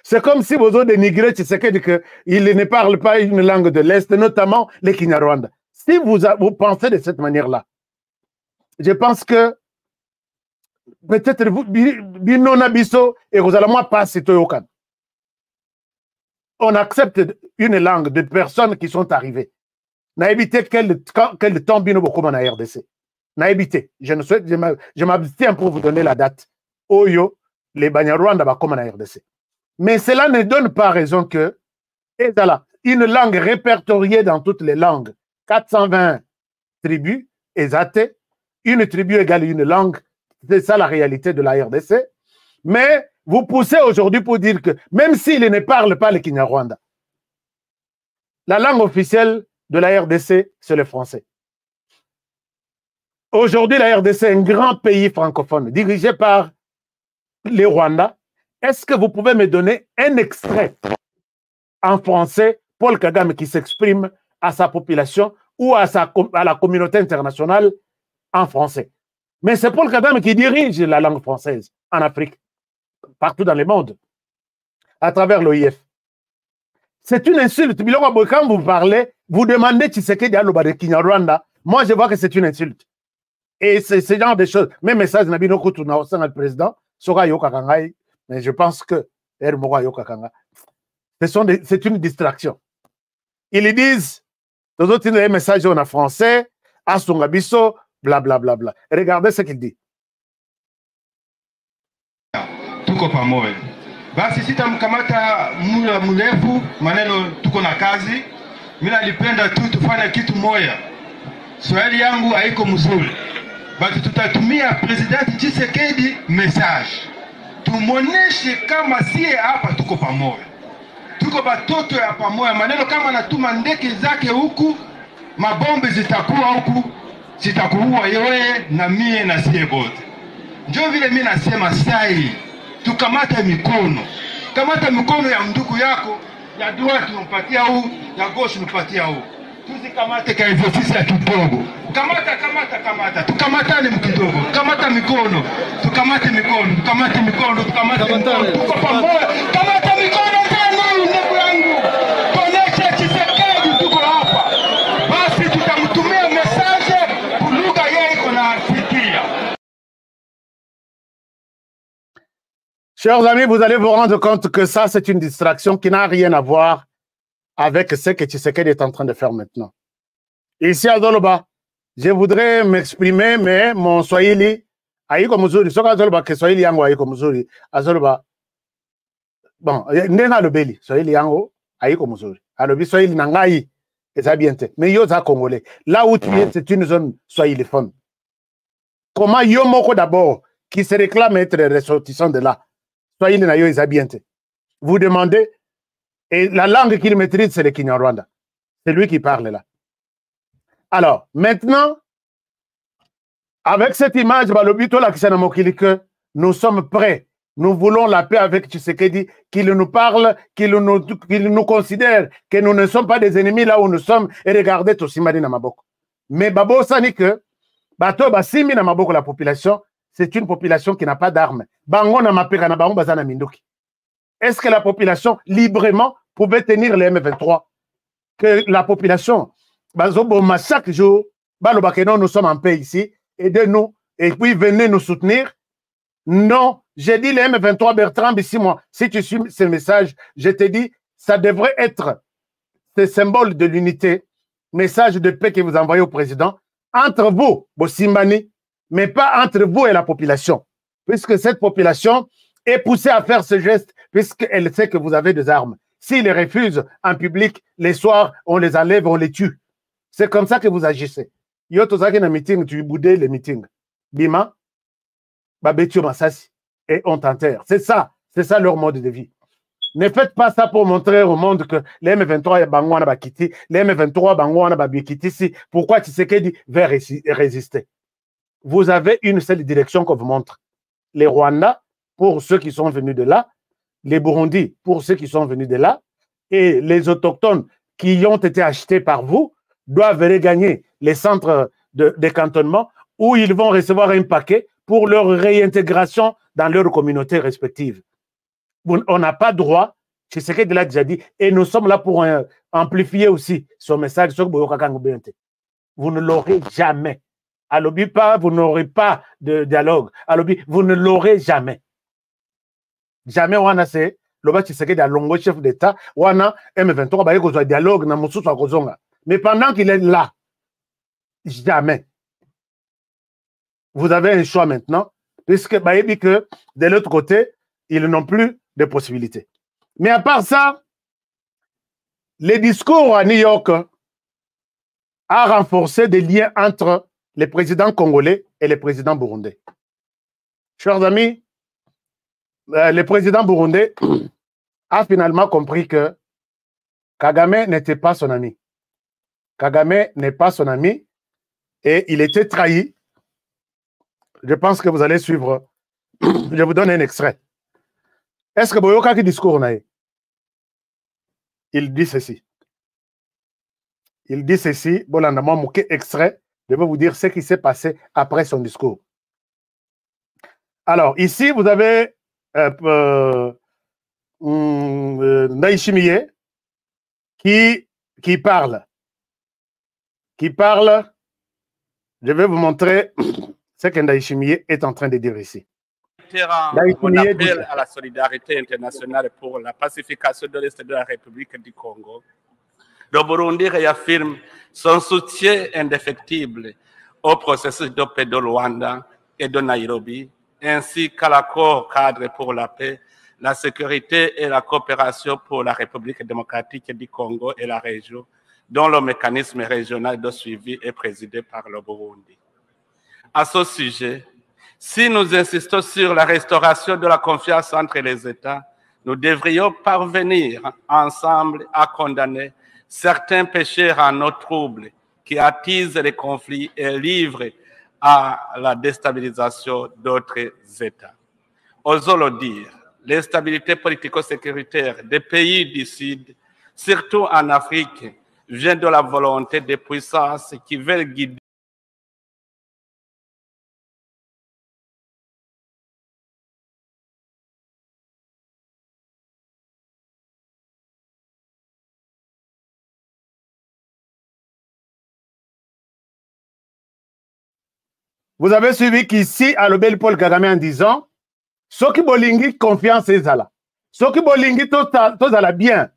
c'est comme si vous avez dénigré Tshisekedi qu'il ne parle pas une langue de l'Est, notamment les Kinyarwanda. Si vous pensez de cette manière-là, je pense que peut-être Binonabiso et Rosalama passent Toyokan. On accepte une langue de personnes qui sont arrivées. N'a évité quel temps Bino Bokoma na RDC. N'a évité. Je m'abstiens pour vous donner la date. Oyo, les Banyarwanda Bakoma na RDC. Mais cela ne donne pas raison que, et là, une langue répertoriée dans toutes les langues, 420 tribus, Ezate, une tribu égale une langue, c'est ça la réalité de la RDC. Mais vous poussez aujourd'hui pour dire que même s'ils ne parlent pas le Kinyarwanda, la langue officielle de la RDC, c'est le français. Aujourd'hui, la RDC est un grand pays francophone, dirigé par les Rwandais. Est-ce que vous pouvez me donner un extrait en français, Paul Kagame qui s'exprime à sa population ou à la communauté internationale en français? Mais c'est Paul Kagame qui dirige la langue française en Afrique, partout dans le monde, à travers l'OIF. C'est une insulte. Quand vous parlez, vous demandez Tshisekedi à l'Oba de Kinyarwanda. Moi, je vois que c'est une insulte. Et c'est ce genre de choses. Même message n'a pas été le président. Mais je pense que c'est une distraction. Ils disent, les autres ont un message en français, à son abisso, blablabla. Bla, bla. Regardez ce qu'il dit. Tuko pamoja. Basi sitamkamata muda mrefu, maneno tuko na kazi. Mimi nalipenda tu tufanye kitu moja. Swahili yangu haiko mzuri. Basi tutatumia President Tshisekedi message. Tumuoneshe kama sie hapa tuko pamoja. Tuko batoto ya pamoja. Maneno kama natuma ndege zake huku, mabombe zitakuwa huku, zitakuua yewe na mie na sie bote. Ndio vile mimi nasema sai, tukamata mikono. Kamata mikono ya ndugu yako, ya droite tumpatia huu, ya gauche tumpatia huu. Tusikamate kwa hivyo sisi ya kidogo. Kamata. Tukamatane mkidogo. Kamata mikono. Tukamate mikono. Tukamate mikono. Tuko pamoja. Kamata mikono tena ndugu yangu. Tuoneshe Tshisekedi tuko hapa. Basi tutamtumia message lugha yeye iko na sikia. Chers amis, vous allez vous rendre compte que ça, c'est une distraction qui n'a rien à voir avec ce que Tshisekedi est en train de faire maintenant. Ici à Doloba, je voudrais m'exprimer, mais mon Swahili Aiko muzuri, soka azoloba ke Swahili yango aiko muzuri, azoloba bon, ndena lobeli, Swahili yango aiko muzuri. Alobi Swahili nangai eza bien te. Mais yo za congolais. Là où tu es, c'est une zone swahilophone. Comment yo moko d'abord qui se réclame être ressortissant de là. Swahili na yo eza bien te. Vous demandez et la langue qu'il maîtrise c'est le Kinyarwanda. C'est lui qui parle là. Alors, maintenant avec cette image, que nous sommes prêts. Nous voulons la paix avec Tshisekedi, qu'il nous parle, qu'il nous considère, que nous ne sommes pas des ennemis là où nous sommes, et regardez tout Simani Namaboko. Mais Babo Sani que, Bato Basimi Namaboko, la population, c'est une population qui n'a pas d'armes. Bango Namapera Nabango Bazana Mindoki. Est-ce que la population, librement, pouvait tenir les M23? Que la population, Bazobo, chaque jour, Balobakeno, nous sommes en paix ici, aidez-nous, et puis venez nous soutenir. Non, j'ai dit les M23 Bertrand, ici moi, si tu suis ce message, je te dis, ça devrait être ce symbole de l'unité, message de paix que vous envoyez au président, entre vous, Bosimbani, mais pas entre vous et la population, puisque cette population est poussée à faire ce geste, puisqu'elle sait que vous avez des armes. S'ils les refusent en public, les soirs, on les enlève, on les tue. C'est comme ça que vous agissez. Yo tozaki na meeting, tu boudais les meetings. Bima, babetio masasi, et on t'enterre. C'est ça leur mode de vie. Ne faites pas ça pour montrer au monde que les M23 bangwana bakiti, les M23 bangwana babikiti si. Pourquoi Tshisekedi veut résister? Vous avez une seule direction qu'on vous montre. Les Rwandais, pour ceux qui sont venus de là, les Burundis, pour ceux qui sont venus de là, et les autochtones qui ont été achetés par vous, doivent regagner les centres de cantonnement où ils vont recevoir un paquet pour leur réintégration dans leur communauté respective. On n'a pas droit, c'est ce qu'il a déjà dit, et nous sommes là pour amplifier aussi son message sur vous ne l'aurez jamais. À l'obi pas, vous n'aurez pas de dialogue. À l'obi, vous ne l'aurez jamais. Jamais on a c'est l'oba Tshisekedi a longo chef d'État, on a M23 ba yeko dialogue na mususu akozonga. Mais pendant qu'il est là, jamais. Vous avez un choix maintenant, puisque Baïbi que de l'autre côté, ils n'ont plus de possibilités. Mais à part ça, les discours à New York a renforcé des liens entre les présidents congolais et les présidents burundais. Chers amis, le président burundais a finalement compris que Kagame n'était pas son ami. Kagame n'est pas son ami et il était trahi. Je pense que vous allez suivre. Je vous donne un extrait. Est-ce que Boyoka qui discours naïe? Il dit ceci. Il dit ceci. Bolandama Mouké extrait. Je vais vous dire ce qui s'est passé après son discours. Alors, ici, vous avez Ndayishimiye qui parle. Qui parle. Je vais vous montrer ce que Ndayishimiye est en train de dire ici. On appelle à la solidarité internationale pour la pacification de l'Est de la République du Congo. Le Burundi réaffirme son soutien indéfectible au processus de paix de Luanda et de Nairobi, ainsi qu'à l'accord cadre pour la paix, la sécurité et la coopération pour la République démocratique du Congo et la région, dont le mécanisme régional de suivi est présidé par le Burundi. À ce sujet, si nous insistons sur la restauration de la confiance entre les États, nous devrions parvenir ensemble à condamner certains péchés en nos troubles qui attisent les conflits et livrent à la déstabilisation d'autres États. Osons le dire, l'instabilité politico-sécuritaire des pays du Sud, surtout en Afrique, vient de la volonté des puissances qui veulent guider Vous avez suivi qu'ici, à l'Obel Paul Kagame en disant, ceux qui bolingi confiance et zala. Ceux qui bolingi tout zala bien.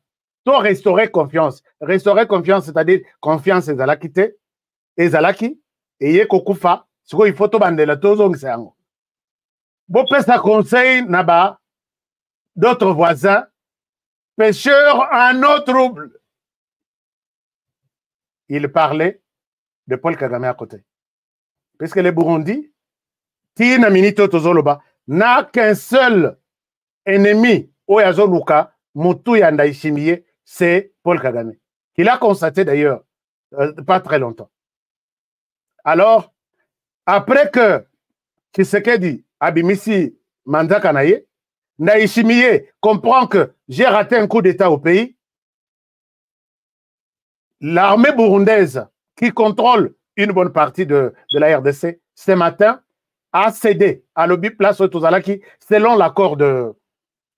Tout restaurer confiance. Restaurer confiance, c'est-à-dire confiance et zala kite. Et zala ki. Et ye kokufa. Ce qu'il faut tout bandela tout zong seango. bopesa conseil naba d'autres voisins pêcheurs en eau trouble. Il parlait de Paul Kagame à côté. Parce que les Burundi, Tina Minito Tozoloba, n'a qu'un seul ennemi au Yazoluka, Moutou Yandaïchimie, c'est Paul Kagame. Il a constaté d'ailleurs, pas très longtemps. Alors, après que Tshisekedi Abimisi Mandat Kanaye, Ndaïchimie comprend que j'ai raté un coup d'État au pays, l'armée burundaise qui contrôle une bonne partie de la RDC, ce matin, a cédé à l'Obi Place Tozalaki, selon l'accord de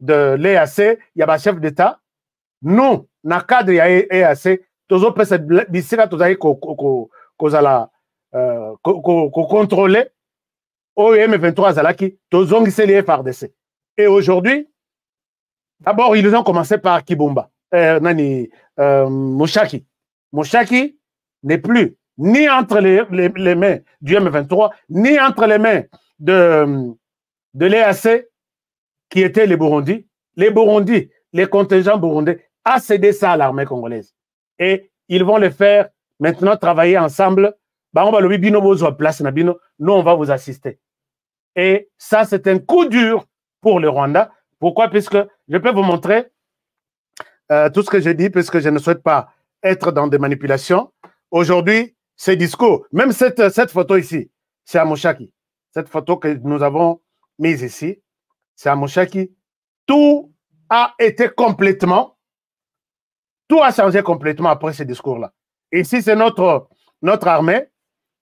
l'EAC, il y a un chef d'État. Nous, dans le cadre de l'EAC, Tozo peut se bisira Tozalaki contrôler OEM 23 Zalaki, Tozo qui lié par RDC. Et aujourd'hui, d'abord, ils ont commencé par Kibumba, Mouchaki. Mouchaki n'est plus ni entre les mains du M23, ni entre les mains de l'EAC, qui étaient les Burundis. Les Burundis, les contingents burundais, a cédé ça à l'armée congolaise. Et ils vont le faire maintenant travailler ensemble. Nous, on va vous assister. Et ça, c'est un coup dur pour le Rwanda. Pourquoi? Puisque je peux vous montrer tout ce que j'ai dit, puisque je ne souhaite pas être dans des manipulations. Aujourd'hui, ces discours, même cette photo ici, c'est à Mouchaki. Cette photo que nous avons mise ici, c'est à Mouchaki. Tout a été complètement, tout a changé complètement après ce discours-là. Ici, c'est notre armée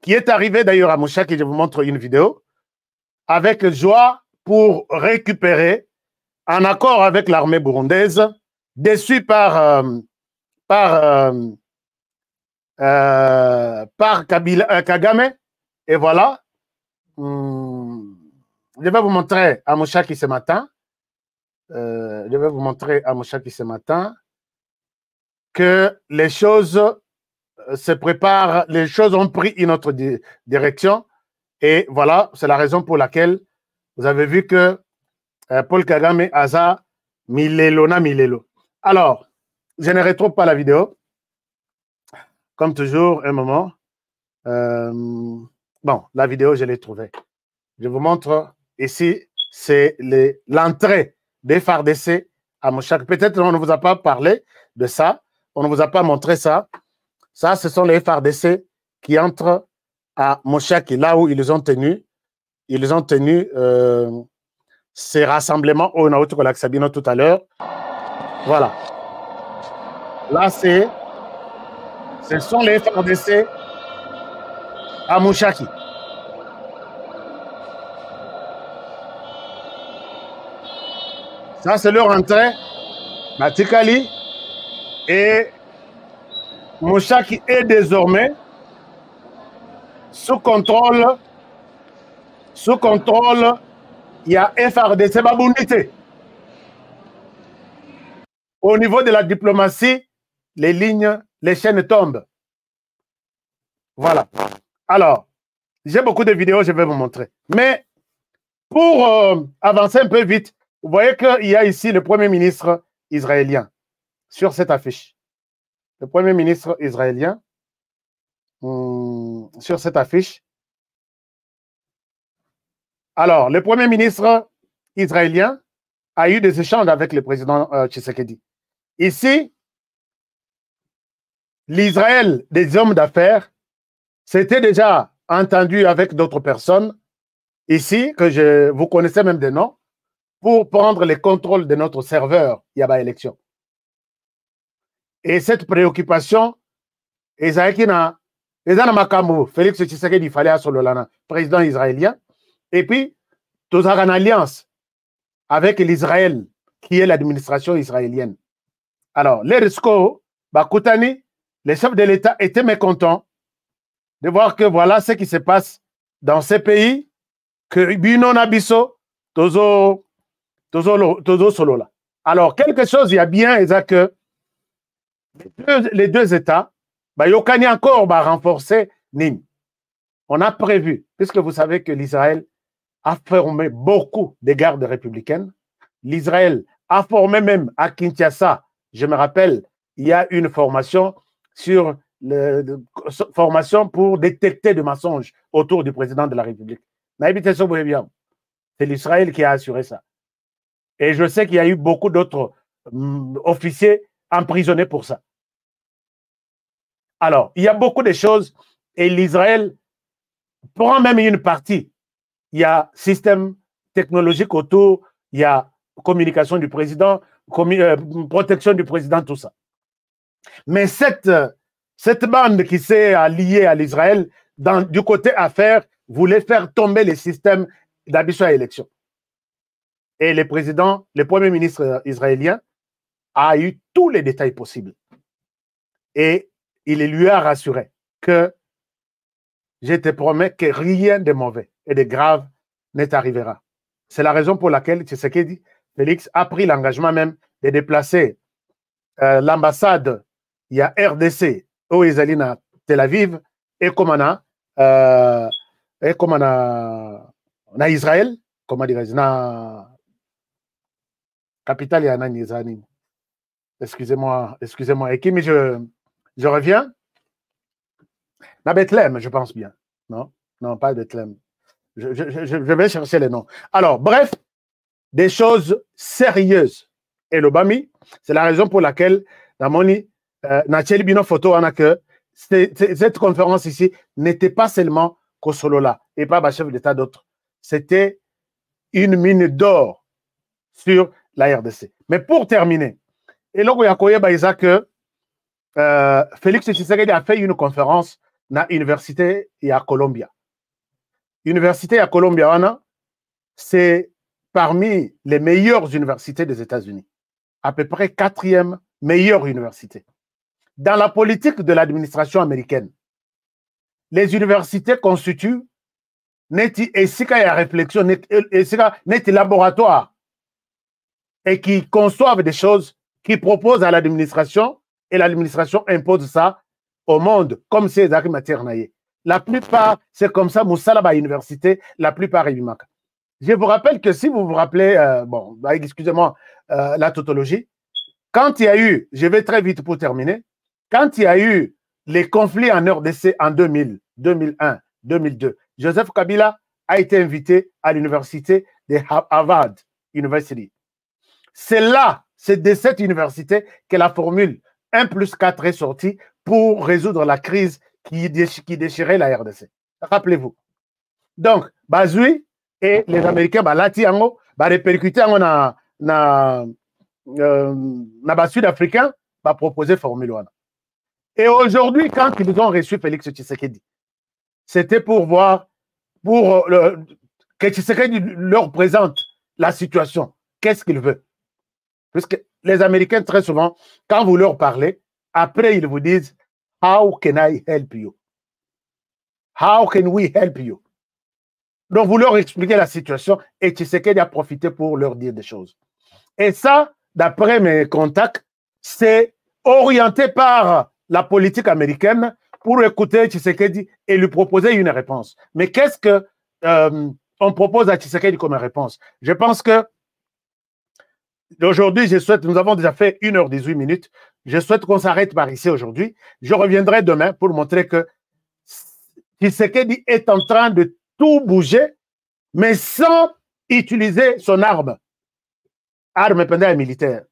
qui est arrivée d'ailleurs à Mouchaki. Je vous montre une vidéo avec joie pour récupérer, en accord avec l'armée burundaise, déçue par Kagame. Et voilà. Je vais vous montrer à Mouchaki ce matin. Que les choses se préparent, les choses ont pris une autre direction. Et voilà, c'est la raison pour laquelle vous avez vu que Paul Kagame Aza Milelo na Milelo. Alors, je ne retrouve pas la vidéo. Comme toujours, un moment. Bon, la vidéo, je l'ai trouvée. Je vous montre ici, c'est l'entrée des FARDC à Mouchaki. Peut-être on ne vous a pas parlé de ça. On ne vous a pas montré ça. Ça, ce sont les FARDC qui entrent à Mouchaki, là où ils ont tenu ces rassemblements au Naoutoukolak Sabino tout à l'heure. Voilà. Là, ce sont les FARDC à Mouchaki. Ça, c'est leur entrée. Batikali. Et Mouchaki est désormais sous contrôle. Il y a FARDC Babundité. Au niveau de la diplomatie, les chaînes tombent. Voilà. Alors, j'ai beaucoup de vidéos, je vais vous montrer. Mais pour avancer un peu vite, vous voyez qu'il y a ici le Premier ministre israélien sur cette affiche. Le Premier ministre israélien sur cette affiche. Alors, le Premier ministre israélien a eu des échanges avec le président Tshisekedi. Ici, l'Israël des hommes d'affaires s'était déjà entendu avec d'autres personnes, ici, que vous connaissez même des noms, pour prendre le contrôle de notre serveur Yaba élection. Et cette préoccupation, Félix Tshisekedi fallait Sololana, président israélien, et puis, tous en alliance avec l'Israël, qui est l'administration israélienne. Alors, les Risco, Bakoutani, les chefs de l'État étaient mécontents de voir que voilà ce qui se passe dans ces pays, que Bino Nabiso, Tozo Solola. Alors, quelque chose, il y a bien, et ça que les deux États, Yokani encore renforcer Nim. On a prévu, puisque vous savez que l'Israël a formé beaucoup de gardes républicaines. L'Israël a formé même à Kinshasa, je me rappelle, il y a une formation formation pour détecter des mensonges autour du président de la République. C'est l'Israël qui a assuré ça. Et je sais qu'il y a eu beaucoup d'autres officiers emprisonnés pour ça. Alors, il y a beaucoup de choses et l'Israël prend même une partie. Il y a système technologique autour, il y a communication du président, protection du président, tout ça. Mais cette bande qui s'est alliée à l'Israël, du côté affaires, voulait faire tomber les systèmes d'habitude à élection. Et le premier ministre israélien a eu tous les détails possibles. Et il lui a rassuré que je te promets que rien de mauvais et de grave ne t'arrivera. C'est la raison pour laquelle Tshisekedi, Félix, a pris l'engagement même de déplacer l'ambassade, il y a RDC, au Israël, Tel Aviv, et comme on a Israël, comment dire, na capitale, il y a Nizani. Excusez-moi, et qui, mais je reviens. Na Bethléem, je pense bien. Non, pas Bethléem. Je vais chercher les noms. Alors, bref, des choses sérieuses. Et le Bami, c'est la raison pour laquelle, Namoni, Nacheli Bino Photo, on a que cette conférence ici n'était pas seulement Kosolola et pas chef d'État d'autres. C'était une mine d'or sur la RDC. Mais pour terminer, et là, il y a que Félix Tshisekedi a fait une conférence dans l'université à Columbia. L'université à Columbia, c'est parmi les meilleures universités des États-Unis. À peu près 4e meilleure université. Dans la politique de l'administration américaine, les universités constituent net réflexion, net laboratoire et qui conçoivent des choses qui proposent à l'administration et l'administration impose ça au monde comme c'est des matières naïes. La plupart, c'est comme ça, Moussalaba Université, la plupart est Bimaka. Je vous rappelle que si vous vous rappelez, excusez-moi, la tautologie, quand il y a eu, je vais très vite pour terminer, quand il y a eu les conflits en RDC en 2000, 2001, 2002, Joseph Kabila a été invité à l'université de Harvard University. C'est là, c'est de cette université que la formule 1+4 est sortie pour résoudre la crise qui déchirait la RDC. Rappelez-vous. Donc, Bazoui et les Américains, Lati Ango, répercuter na Sud-Africain, proposer Formule 1. Et aujourd'hui, quand ils ont reçu Félix Tshisekedi, c'était pour voir, que Tshisekedi leur présente la situation. Qu'est-ce qu'il veut? Puisque les Américains, très souvent, quand vous leur parlez, après, ils vous disent « How can I help you? How can we help you? » Donc, vous leur expliquez la situation et Tshisekedi a profité pour leur dire des choses. Et ça, d'après mes contacts, c'est orienté par la politique américaine pour écouter Tshisekedi et lui proposer une réponse. Mais qu'est-ce que on propose à Tshisekedi comme réponse? Je pense que aujourd'hui, nous avons déjà fait 1h18. Je souhaite qu'on s'arrête par ici aujourd'hui. Je reviendrai demain pour montrer que Tshisekedi est en train de tout bouger, mais sans utiliser son arme militaire.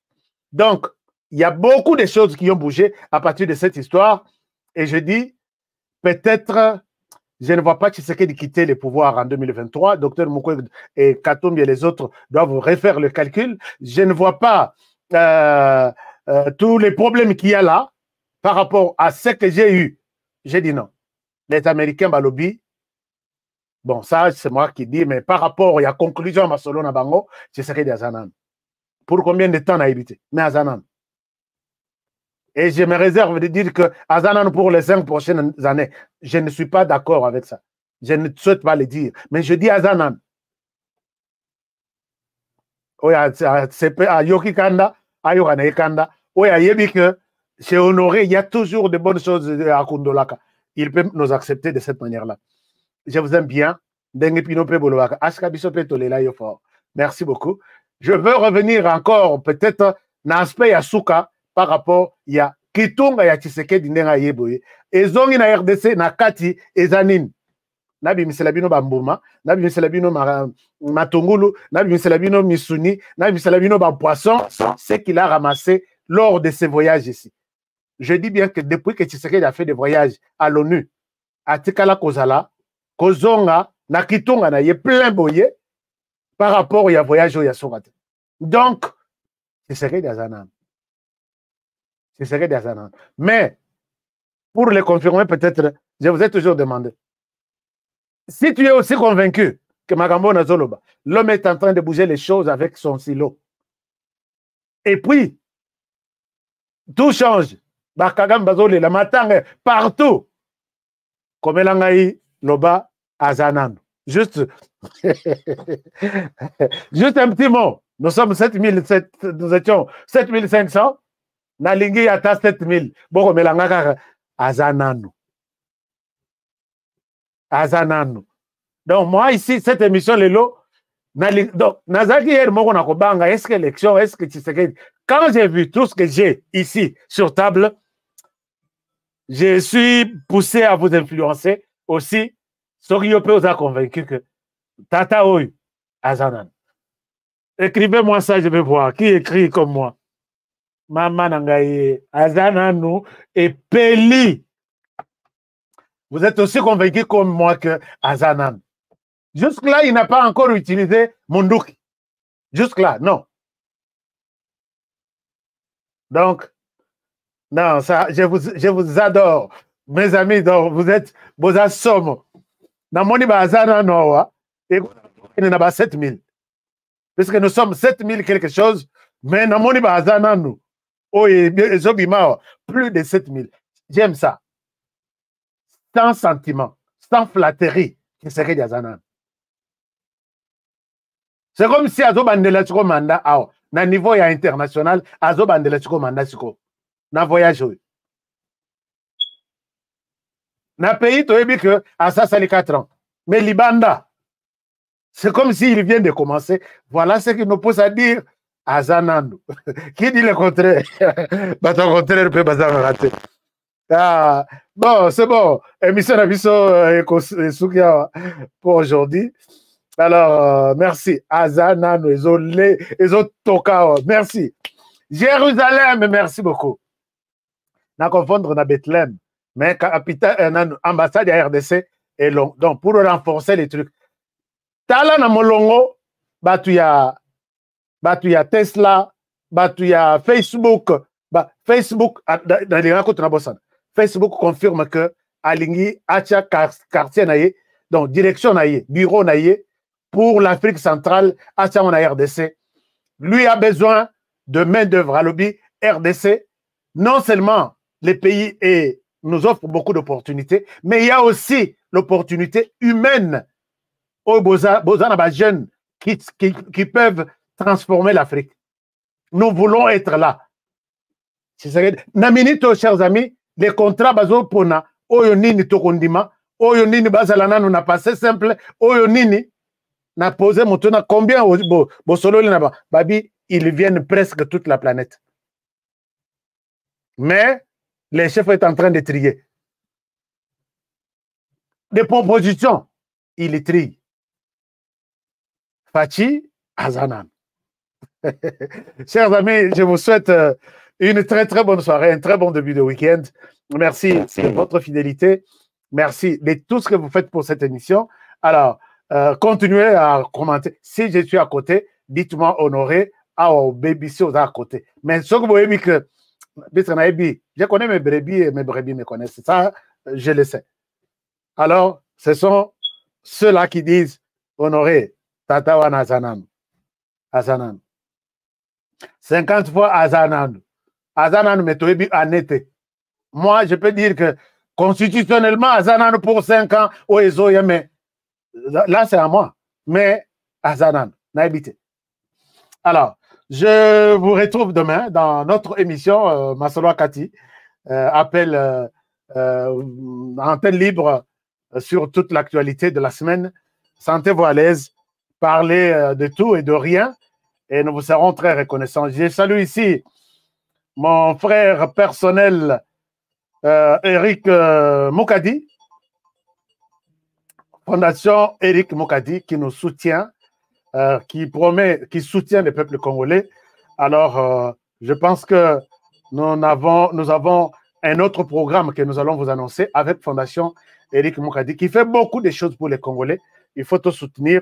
Donc, il y a beaucoup de choses qui ont bougé à partir de cette histoire. Et je dis, peut-être, je ne vois pas Tshisekedi quitter le pouvoir en 2023. Dr Mukwege et Katumbi et les autres doivent refaire le calcul. Je ne vois pas tous les problèmes qu'il y a là par rapport à ce que j'ai eu. J'ai dit non. Les Américains, lobby. Bon, ça, c'est moi qui dis, mais par rapport à la conclusion à Solo Nabango, Tshisekedi Azanan. Pour combien de temps on a évité? Mais Azanan. Et je me réserve de dire que Azanan pour les 5 prochaines années, je ne suis pas d'accord avec ça. Je ne souhaite pas le dire. Mais je dis Azanan. À Yoki Kanda, à Yorane Kanda, à Yebi que chez Honoré, il y a toujours de bonnes choses à Kundolaka. Il peut nous accepter de cette manière-là. Je vous aime bien. Merci beaucoup. Je veux revenir encore peut-être dans l'aspect Yasuka par rapport à Kitunga ya Tshisekedi ndenga yeboye. Ezongi na RDC na kati ezanin. Nabi miselabino bambuma, nabi miselabino matungulu, nabi miselabino misuni, nabi miselabino poisson, c'est qu'il a ramassé lors de ses voyages ici. Je dis bien que depuis que Tshisekedi a fait des voyages à l'ONU, à Tikala Kozala, Kozonga, na Kitunga na ye plein boye par rapport au voyage au Yasourate. Donc, Tshisekedi Azanan. Tshisekedi Azanan. Mais, pour le confirmer peut-être, je vous ai toujours demandé, si tu es aussi convaincu que Magambo Nazoloba, l'homme est en train de bouger les choses avec son silo, et puis, tout change, Bakagam Bazole, la matin, partout, comme Elangaï, Loba, Azanan. Juste, juste un petit mot. Nous sommes 7007, nous étions 7500. Nalingi ata 7000. Bon, Melangaka, Azananu. Azananu. Donc, moi, ici, cette émission, Lelo, donc, Nazaki, est-ce que l'élection, est-ce que tu sais, quand j'ai vu tout ce que j'ai ici sur table, je suis poussé à vous influencer aussi. Soriyope vous a convaincu que Tata Oy, Azanan. Écrivez-moi ça, je vais voir. Qui écrit comme moi? Maman Nangaye, Azananu et Peli. Vous êtes aussi convaincu comme moi que Azanan. Jusque-là, il n'a pas encore utilisé Munduki. Jusque-là, non. Donc, non, ça, je vous adore. Mes amis, donc, vous êtes vos assommes. Namoni Bazana Noa, et il n'y a pas 7000. Parce que nous sommes 7000 quelque chose, mais Namoni Bazana nous. Oh, et Zobima, plus de 7000. J'aime ça. Sans sentiment, sans flatterie, qui serait Yazanan. C'est comme si Azo Bandela Chiko Manda, na niveau international, Azo Bandela Chiko Manda Chiko. Na voyage. Na pays, tu as vu que à ça, ça les 4 ans. Mais Libanda, c'est comme s'il vient de commencer. Voilà ce qui nous pousse à dire Azanando. Qui dit le contraire? Bah, ton contraire peut pas rater. Ah, bon, c'est bon. Émission pour aujourd'hui. Alors, merci. Azanando, les autres Tokao. Merci. Jérusalem, merci beaucoup. Na confondre na Bethléem. Mais ambassade à RDC est long. Donc, pour renforcer les trucs, Tala na Molongo, Batuya Tesla, Batuya Facebook, Facebook, Facebook confirme que Alingi Acha quartier naïe, donc direction naïe, bureau naïe, pour l'Afrique centrale, Acha en RDC. Lui a besoin de main-d'œuvre à lobby RDC. Non seulement les pays et nous offre beaucoup d'opportunités, mais il y a aussi l'opportunité humaine aux jeunes qui peuvent transformer l'Afrique. Nous voulons être là. Naminito, chers amis, les contrats bazo pona, oyonini tokondima, oyonini bazalana nous n'a passé simple, oyonini n'a posé montona combien bosololi na babi, ils viennent presque toute la planète. Mais les chefs sont en train de trier. Des propositions, ils les trient. Fachi, Azanan. Chers amis, je vous souhaite une très très bonne soirée, un très bon début de week-end. Merci de votre fidélité. Merci de tout ce que vous faites pour cette émission. Alors, continuez à commenter. Si je suis à côté, dites-moi honoré, baby si vous êtes à côté. Mais ce que vous voyez que je connais mes brebis et mes brebis me connaissent. Ça, je le sais. Alors, ce sont ceux-là qui disent honoré, Tatawan Azanan. Azanan. 50 fois Azanan. Azanan me toebi en été. Moi, je peux dire que constitutionnellement, Azanan pour 5 ans, au Ezoya, mais là, c'est à moi. Mais Azanan, n'a habité. Alors, je vous retrouve demain dans notre émission Masolo Kati, appel antenne libre sur toute l'actualité de la semaine. Sentez-vous à l'aise, parlez de tout et de rien et nous vous serons très reconnaissants. Je salue ici mon frère personnel Eric Moukadi, Fondation Eric Moukadi, qui nous soutient, qui soutient le peuple congolais. Alors, je pense que nous avons un autre programme que nous allons vous annoncer avec Fondation Eric Moukadi, qui fait beaucoup de choses pour les Congolais. Il faut te soutenir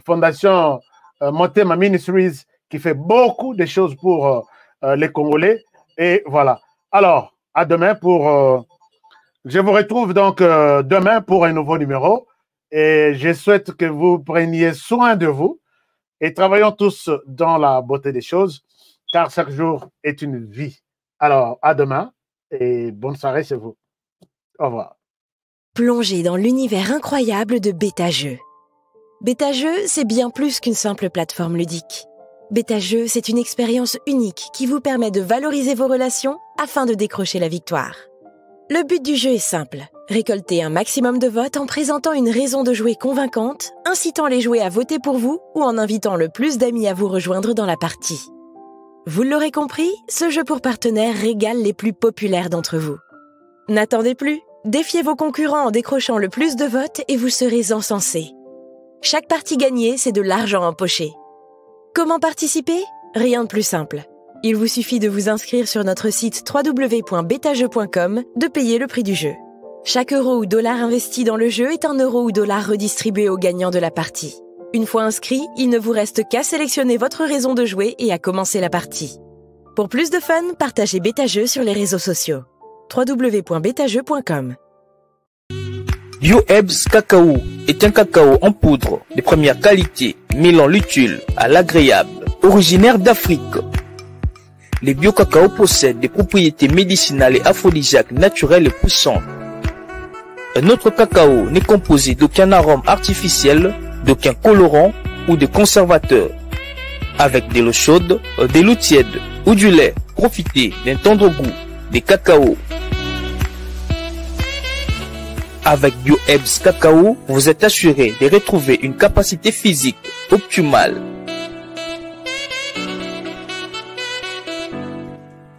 Fondation Motema Ministries, qui fait beaucoup de choses pour les Congolais. Et voilà. Alors, à demain pour... je vous retrouve donc demain pour un nouveau numéro. Et je souhaite que vous preniez soin de vous et travaillons tous dans la beauté des choses, car chaque jour est une vie. Alors, à demain et bonne soirée chez vous. Au revoir. Plongez dans l'univers incroyable de BetaJeux. BetaJeux, c'est bien plus qu'une simple plateforme ludique. BetaJeux, c'est une expérience unique qui vous permet de valoriser vos relations afin de décrocher la victoire. Le but du jeu est simple. Récolter un maximum de votes en présentant une raison de jouer convaincante, incitant les joueurs à voter pour vous ou en invitant le plus d'amis à vous rejoindre dans la partie. Vous l'aurez compris, ce jeu pour partenaires régale les plus populaires d'entre vous. N'attendez plus, défiez vos concurrents en décrochant le plus de votes et vous serez encensés. Chaque partie gagnée, c'est de l'argent empoché. Comment participer? Rien de plus simple. Il vous suffit de vous inscrire sur notre site www.betajeux.com, de payer le prix du jeu. Chaque euro ou dollar investi dans le jeu est un euro ou dollar redistribué aux gagnants de la partie. Une fois inscrit, il ne vous reste qu'à sélectionner votre raison de jouer et à commencer la partie. Pour plus de fun, partagez BetaJeux sur les réseaux sociaux. www.betajeux.com. BioEbs Cacao est un cacao en poudre de première qualité, mêlant l'utile à l'agréable, originaire d'Afrique. Les bio-cacao possèdent des propriétés médicinales et aphrodisiaques naturelles et puissantes. Un autre cacao n'est composé d'aucun arôme artificiel, d'aucun colorant ou de conservateur. Avec de l'eau chaude, de l'eau tiède ou du lait, profitez d'un tendre goût des cacao. Avec BioEbs Cacao, vous êtes assuré de retrouver une capacité physique optimale.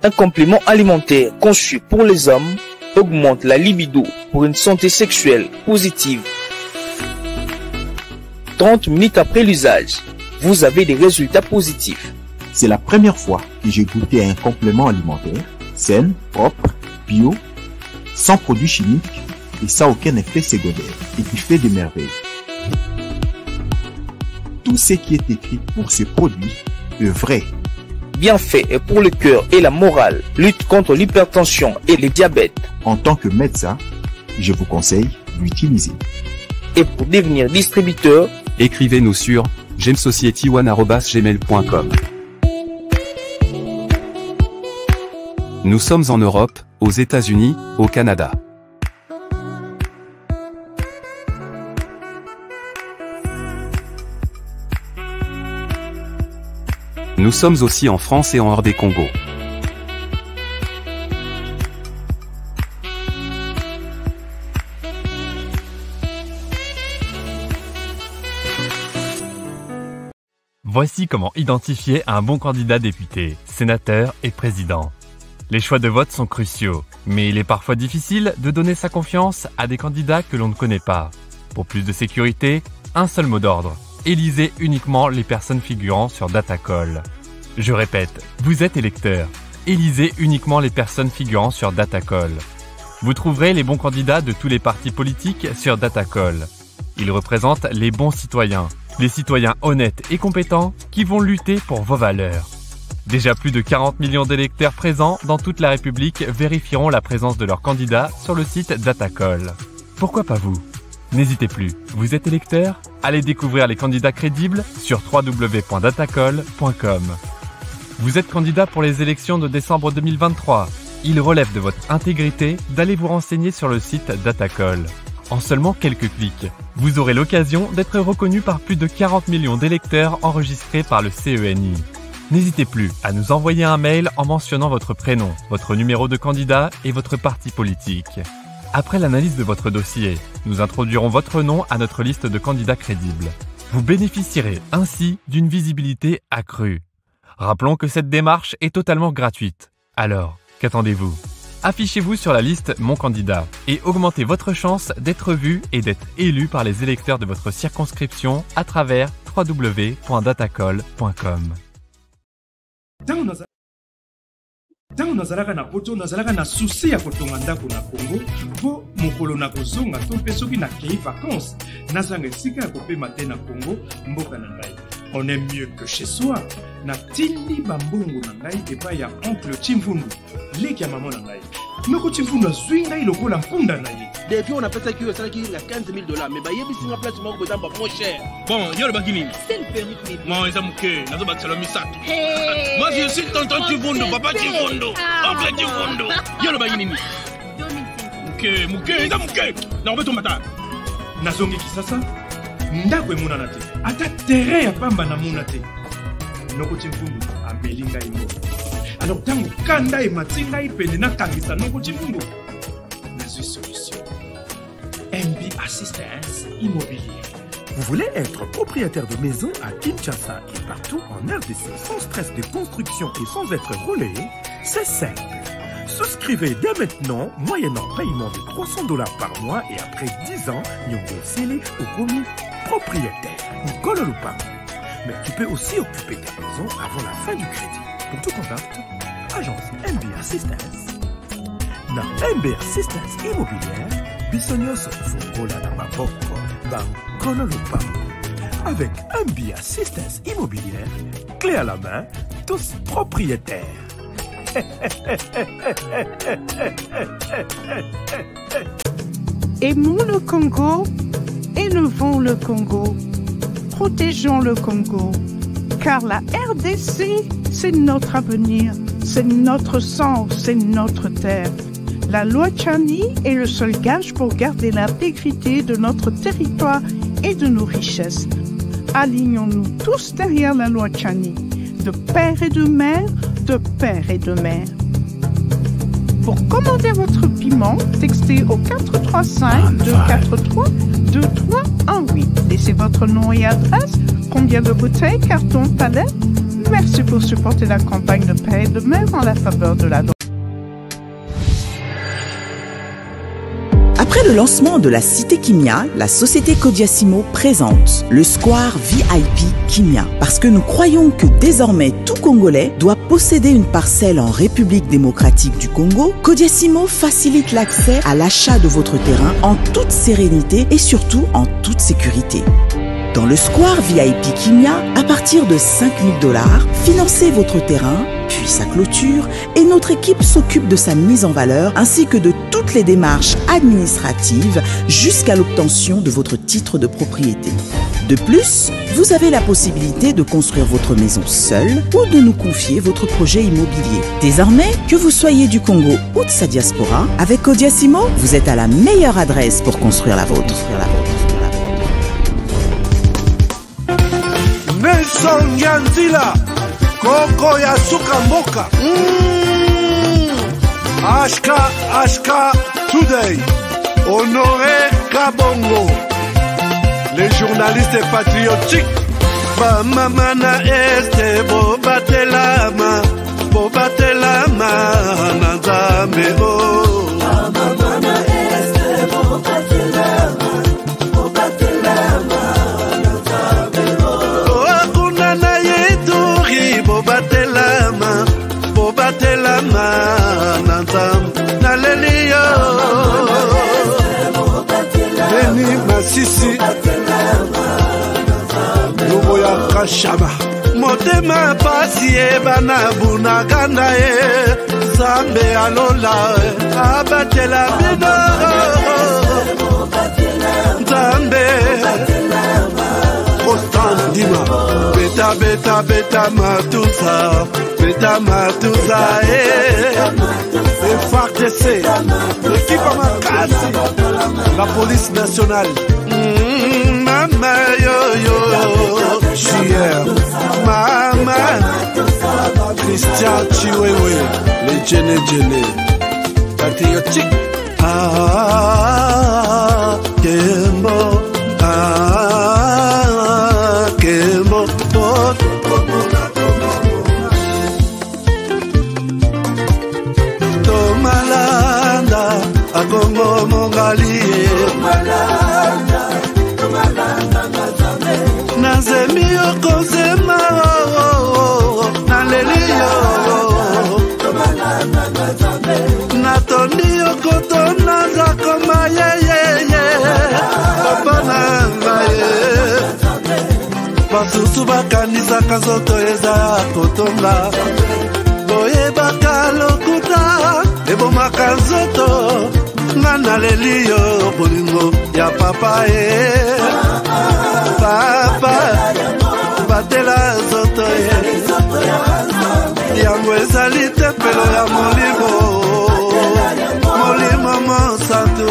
Un complément alimentaire conçu pour les hommes augmente la libido pour une santé sexuelle positive. 30 minutes après l'usage, vous avez des résultats positifs. C'est la première fois que j'ai goûté un complément alimentaire sain, propre, bio, sans produits chimiques et sans aucun effet secondaire et qui fait des merveilles. Tout ce qui est écrit pour ce produit est vrai. Bien fait et pour le cœur et la morale, lutte contre l'hypertension et le diabète. En tant que médecin, je vous conseille d'utiliser. Et pour devenir distributeur, écrivez-nous sur gemsociety1@gmail.com. Nous sommes en Europe, aux États-Unis, au Canada. Nous sommes aussi en France et en hors des Congo. Voici comment identifier un bon candidat député, sénateur et président. Les choix de vote sont cruciaux, mais il est parfois difficile de donner sa confiance à des candidats que l'on ne connaît pas. Pour plus de sécurité, un seul mot d'ordre. Élisez uniquement les personnes figurant sur Datacall. Je répète, vous êtes électeur. Élisez uniquement les personnes figurant sur Datacall. Vous trouverez les bons candidats de tous les partis politiques sur Datacall. Ils représentent les bons citoyens, les citoyens honnêtes et compétents qui vont lutter pour vos valeurs. Déjà plus de 40 millions d'électeurs présents dans toute la République vérifieront la présence de leurs candidats sur le site Datacall. Pourquoi pas vous ? N'hésitez plus, vous êtes électeur ? Allez découvrir les candidats crédibles sur www.datacall.com. Vous êtes candidat pour les élections de décembre 2023. Il relève de votre intégrité d'aller vous renseigner sur le site Datacall. En seulement quelques clics, vous aurez l'occasion d'être reconnu par plus de 40 millions d'électeurs enregistrés par le CENI. N'hésitez plus à nous envoyer un mail en mentionnant votre prénom, votre numéro de candidat et votre parti politique. Après l'analyse de votre dossier, nous introduirons votre nom à notre liste de candidats crédibles. Vous bénéficierez ainsi d'une visibilité accrue. Rappelons que cette démarche est totalement gratuite. Alors, qu'attendez-vous ? Affichez-vous sur la liste Mon candidat et augmentez votre chance d'être vu et d'être élu par les électeurs de votre circonscription à travers www.datacall.com. ntango nazalaka na poto nazalaka na susi ya kotonga ndako na Congo mpo mokolo na kozonga to mpe soki nakei vacances nazanga esika ya kopema te na Congo mboka na ngai. On est mieux que chez soi. Natindi bambongo na ngai epai ya oncle Chimvundu leki ya mama na ngai noko Chimvundu azwi ngai lokola mpunda na ye. Depuis on apesaki oyo esalaki na 15 000 $, mais bayebisinga place moko kozamba moins cher. Bon, yo lobaki nini? C'est le permis de conduire. Bon, eza moke nazobakisela misato. Moi je suis tonton Chimvundu, papa Chimvundu, oncle Chimvundu. Yo lobaki nini? Moke eza moke nakobetomata nazongeki sasa ndako emonana te ata terrain ya pamba namona te noko Chimvundu ameli ngai ngo. Alors ntango kanda emati ngai pene nakangisa noko Chimvundu nazwi solution. MB Assistance Immobilière. Vous voulez être propriétaire de maison à Kinshasa et partout en RDC sans stress de construction et sans être roulé? C'est simple. Souscrivez dès maintenant, moyennant paiement de $300 par mois et après 10 ans, Nyongo Sili ou commis propriétaire. Nkolo Lupango. Mais tu peux aussi occuper ta maison avant la fin du crédit. Pour tout contact, agence MB Assistance. Dans MB Assistance Immobilière, Bissonioso Fongola dans ma boko, Nkolo Lupango. Avec MB Assistance Immobilière, clé à la main, tous propriétaires. Aimons le Congo, élevons le Congo, protégeons le Congo, car la RDC, c'est notre avenir, c'est notre sang, c'est notre terre. La loi Tchani est le seul gage pour garder l'intégrité de notre territoire et de nos richesses. Alignons-nous tous derrière la loi Tchani, de père et de mère, de père et de mère. Pour commander votre piment, textez au 435 243 2318. Laissez votre nom et adresse, combien de bouteilles, carton, palais. Merci pour supporter la campagne de père et de mère en la faveur de la loi. Après le lancement de la Cité Kimia, la société Kodiasimo présente le Square VIP Kimia. Parce que nous croyons que désormais tout Congolais doit posséder une parcelle en République démocratique du Congo, Kodiasimo facilite l'accès à l'achat de votre terrain en toute sérénité et surtout en toute sécurité. Dans le Square VIP Kimia, à partir de $5 000, financez votre terrain, puis sa clôture, et notre équipe s'occupe de sa mise en valeur ainsi que de toutes les démarches administratives jusqu'à l'obtention de votre titre de propriété. De plus, vous avez la possibilité de construire votre maison seule ou de nous confier votre projet immobilier. Désormais, que vous soyez du Congo ou de sa diaspora, avec Kodiasimo, vous êtes à la meilleure adresse pour construire la vôtre. Nelson Nyanzila, Koko ya Sukamboka, Ashka Today, Honoré Kabongo, les journalistes patriotiques, Bamamana Este, Bobatelama, Nanzamebo. Bamamana Este, Bobatelama, Bobatelama nanzam naleliyo Beni Masisi Luboya Kashama Motema pasi ebana bunagana Zambe alola abatela bino Zambe Dima, beta matusa, FARDC, l'équipe à Makassi, la police nationale, Mama yo, Chier, Mama, Christian Chiwewe, les Djene, patriotique, Kembo, Kembo, Tomalanda, Akongo Mongali, Nazemi Okozema, Nalelio, Natoni Okotona Zakoma, Papa Nangaye, Basusu bakanisa kazoto eza kotonga, Boye bakalokuta, Ebo makazoto, Nana lelio bolingo ya papa Papa, batela zoto yango ezali tempelo ya molimo Molimo mosantu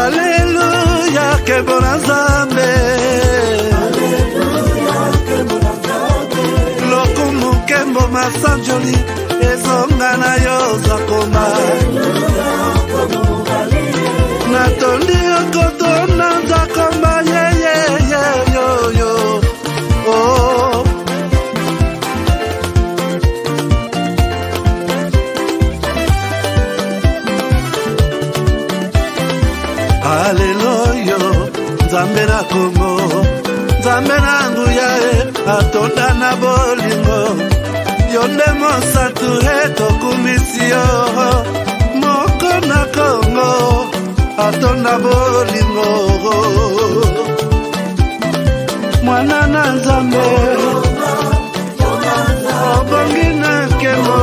Alléluia, que bon Nzambe. Lokumu kembo masanjoli, ezonga na yo zakoma. Natondi okoto na zakoma, yo. Oh. Hallelujah, Nzambe na Kongo, Nzambe na nguya atonda na bolingo, yonde mosatu tokumisio, moko na Kongo, atonda bolingo, mwana na Nzambe, obongi na kemo.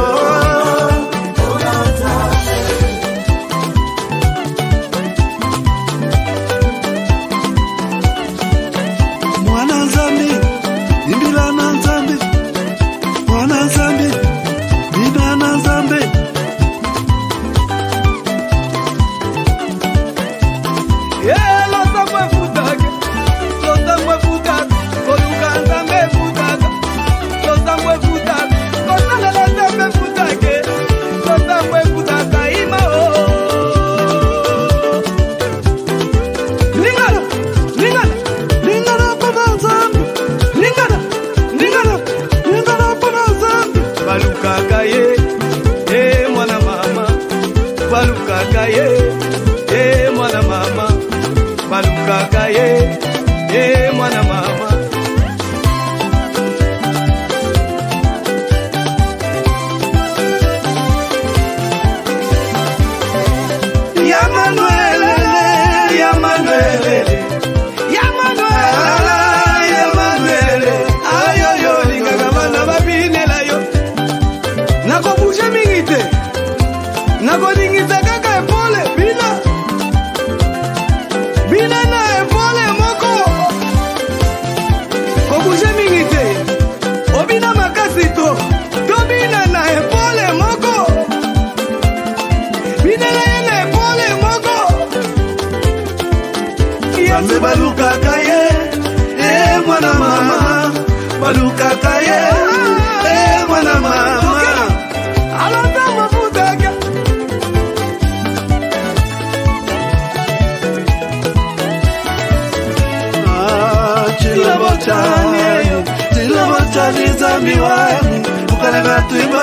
Tuimba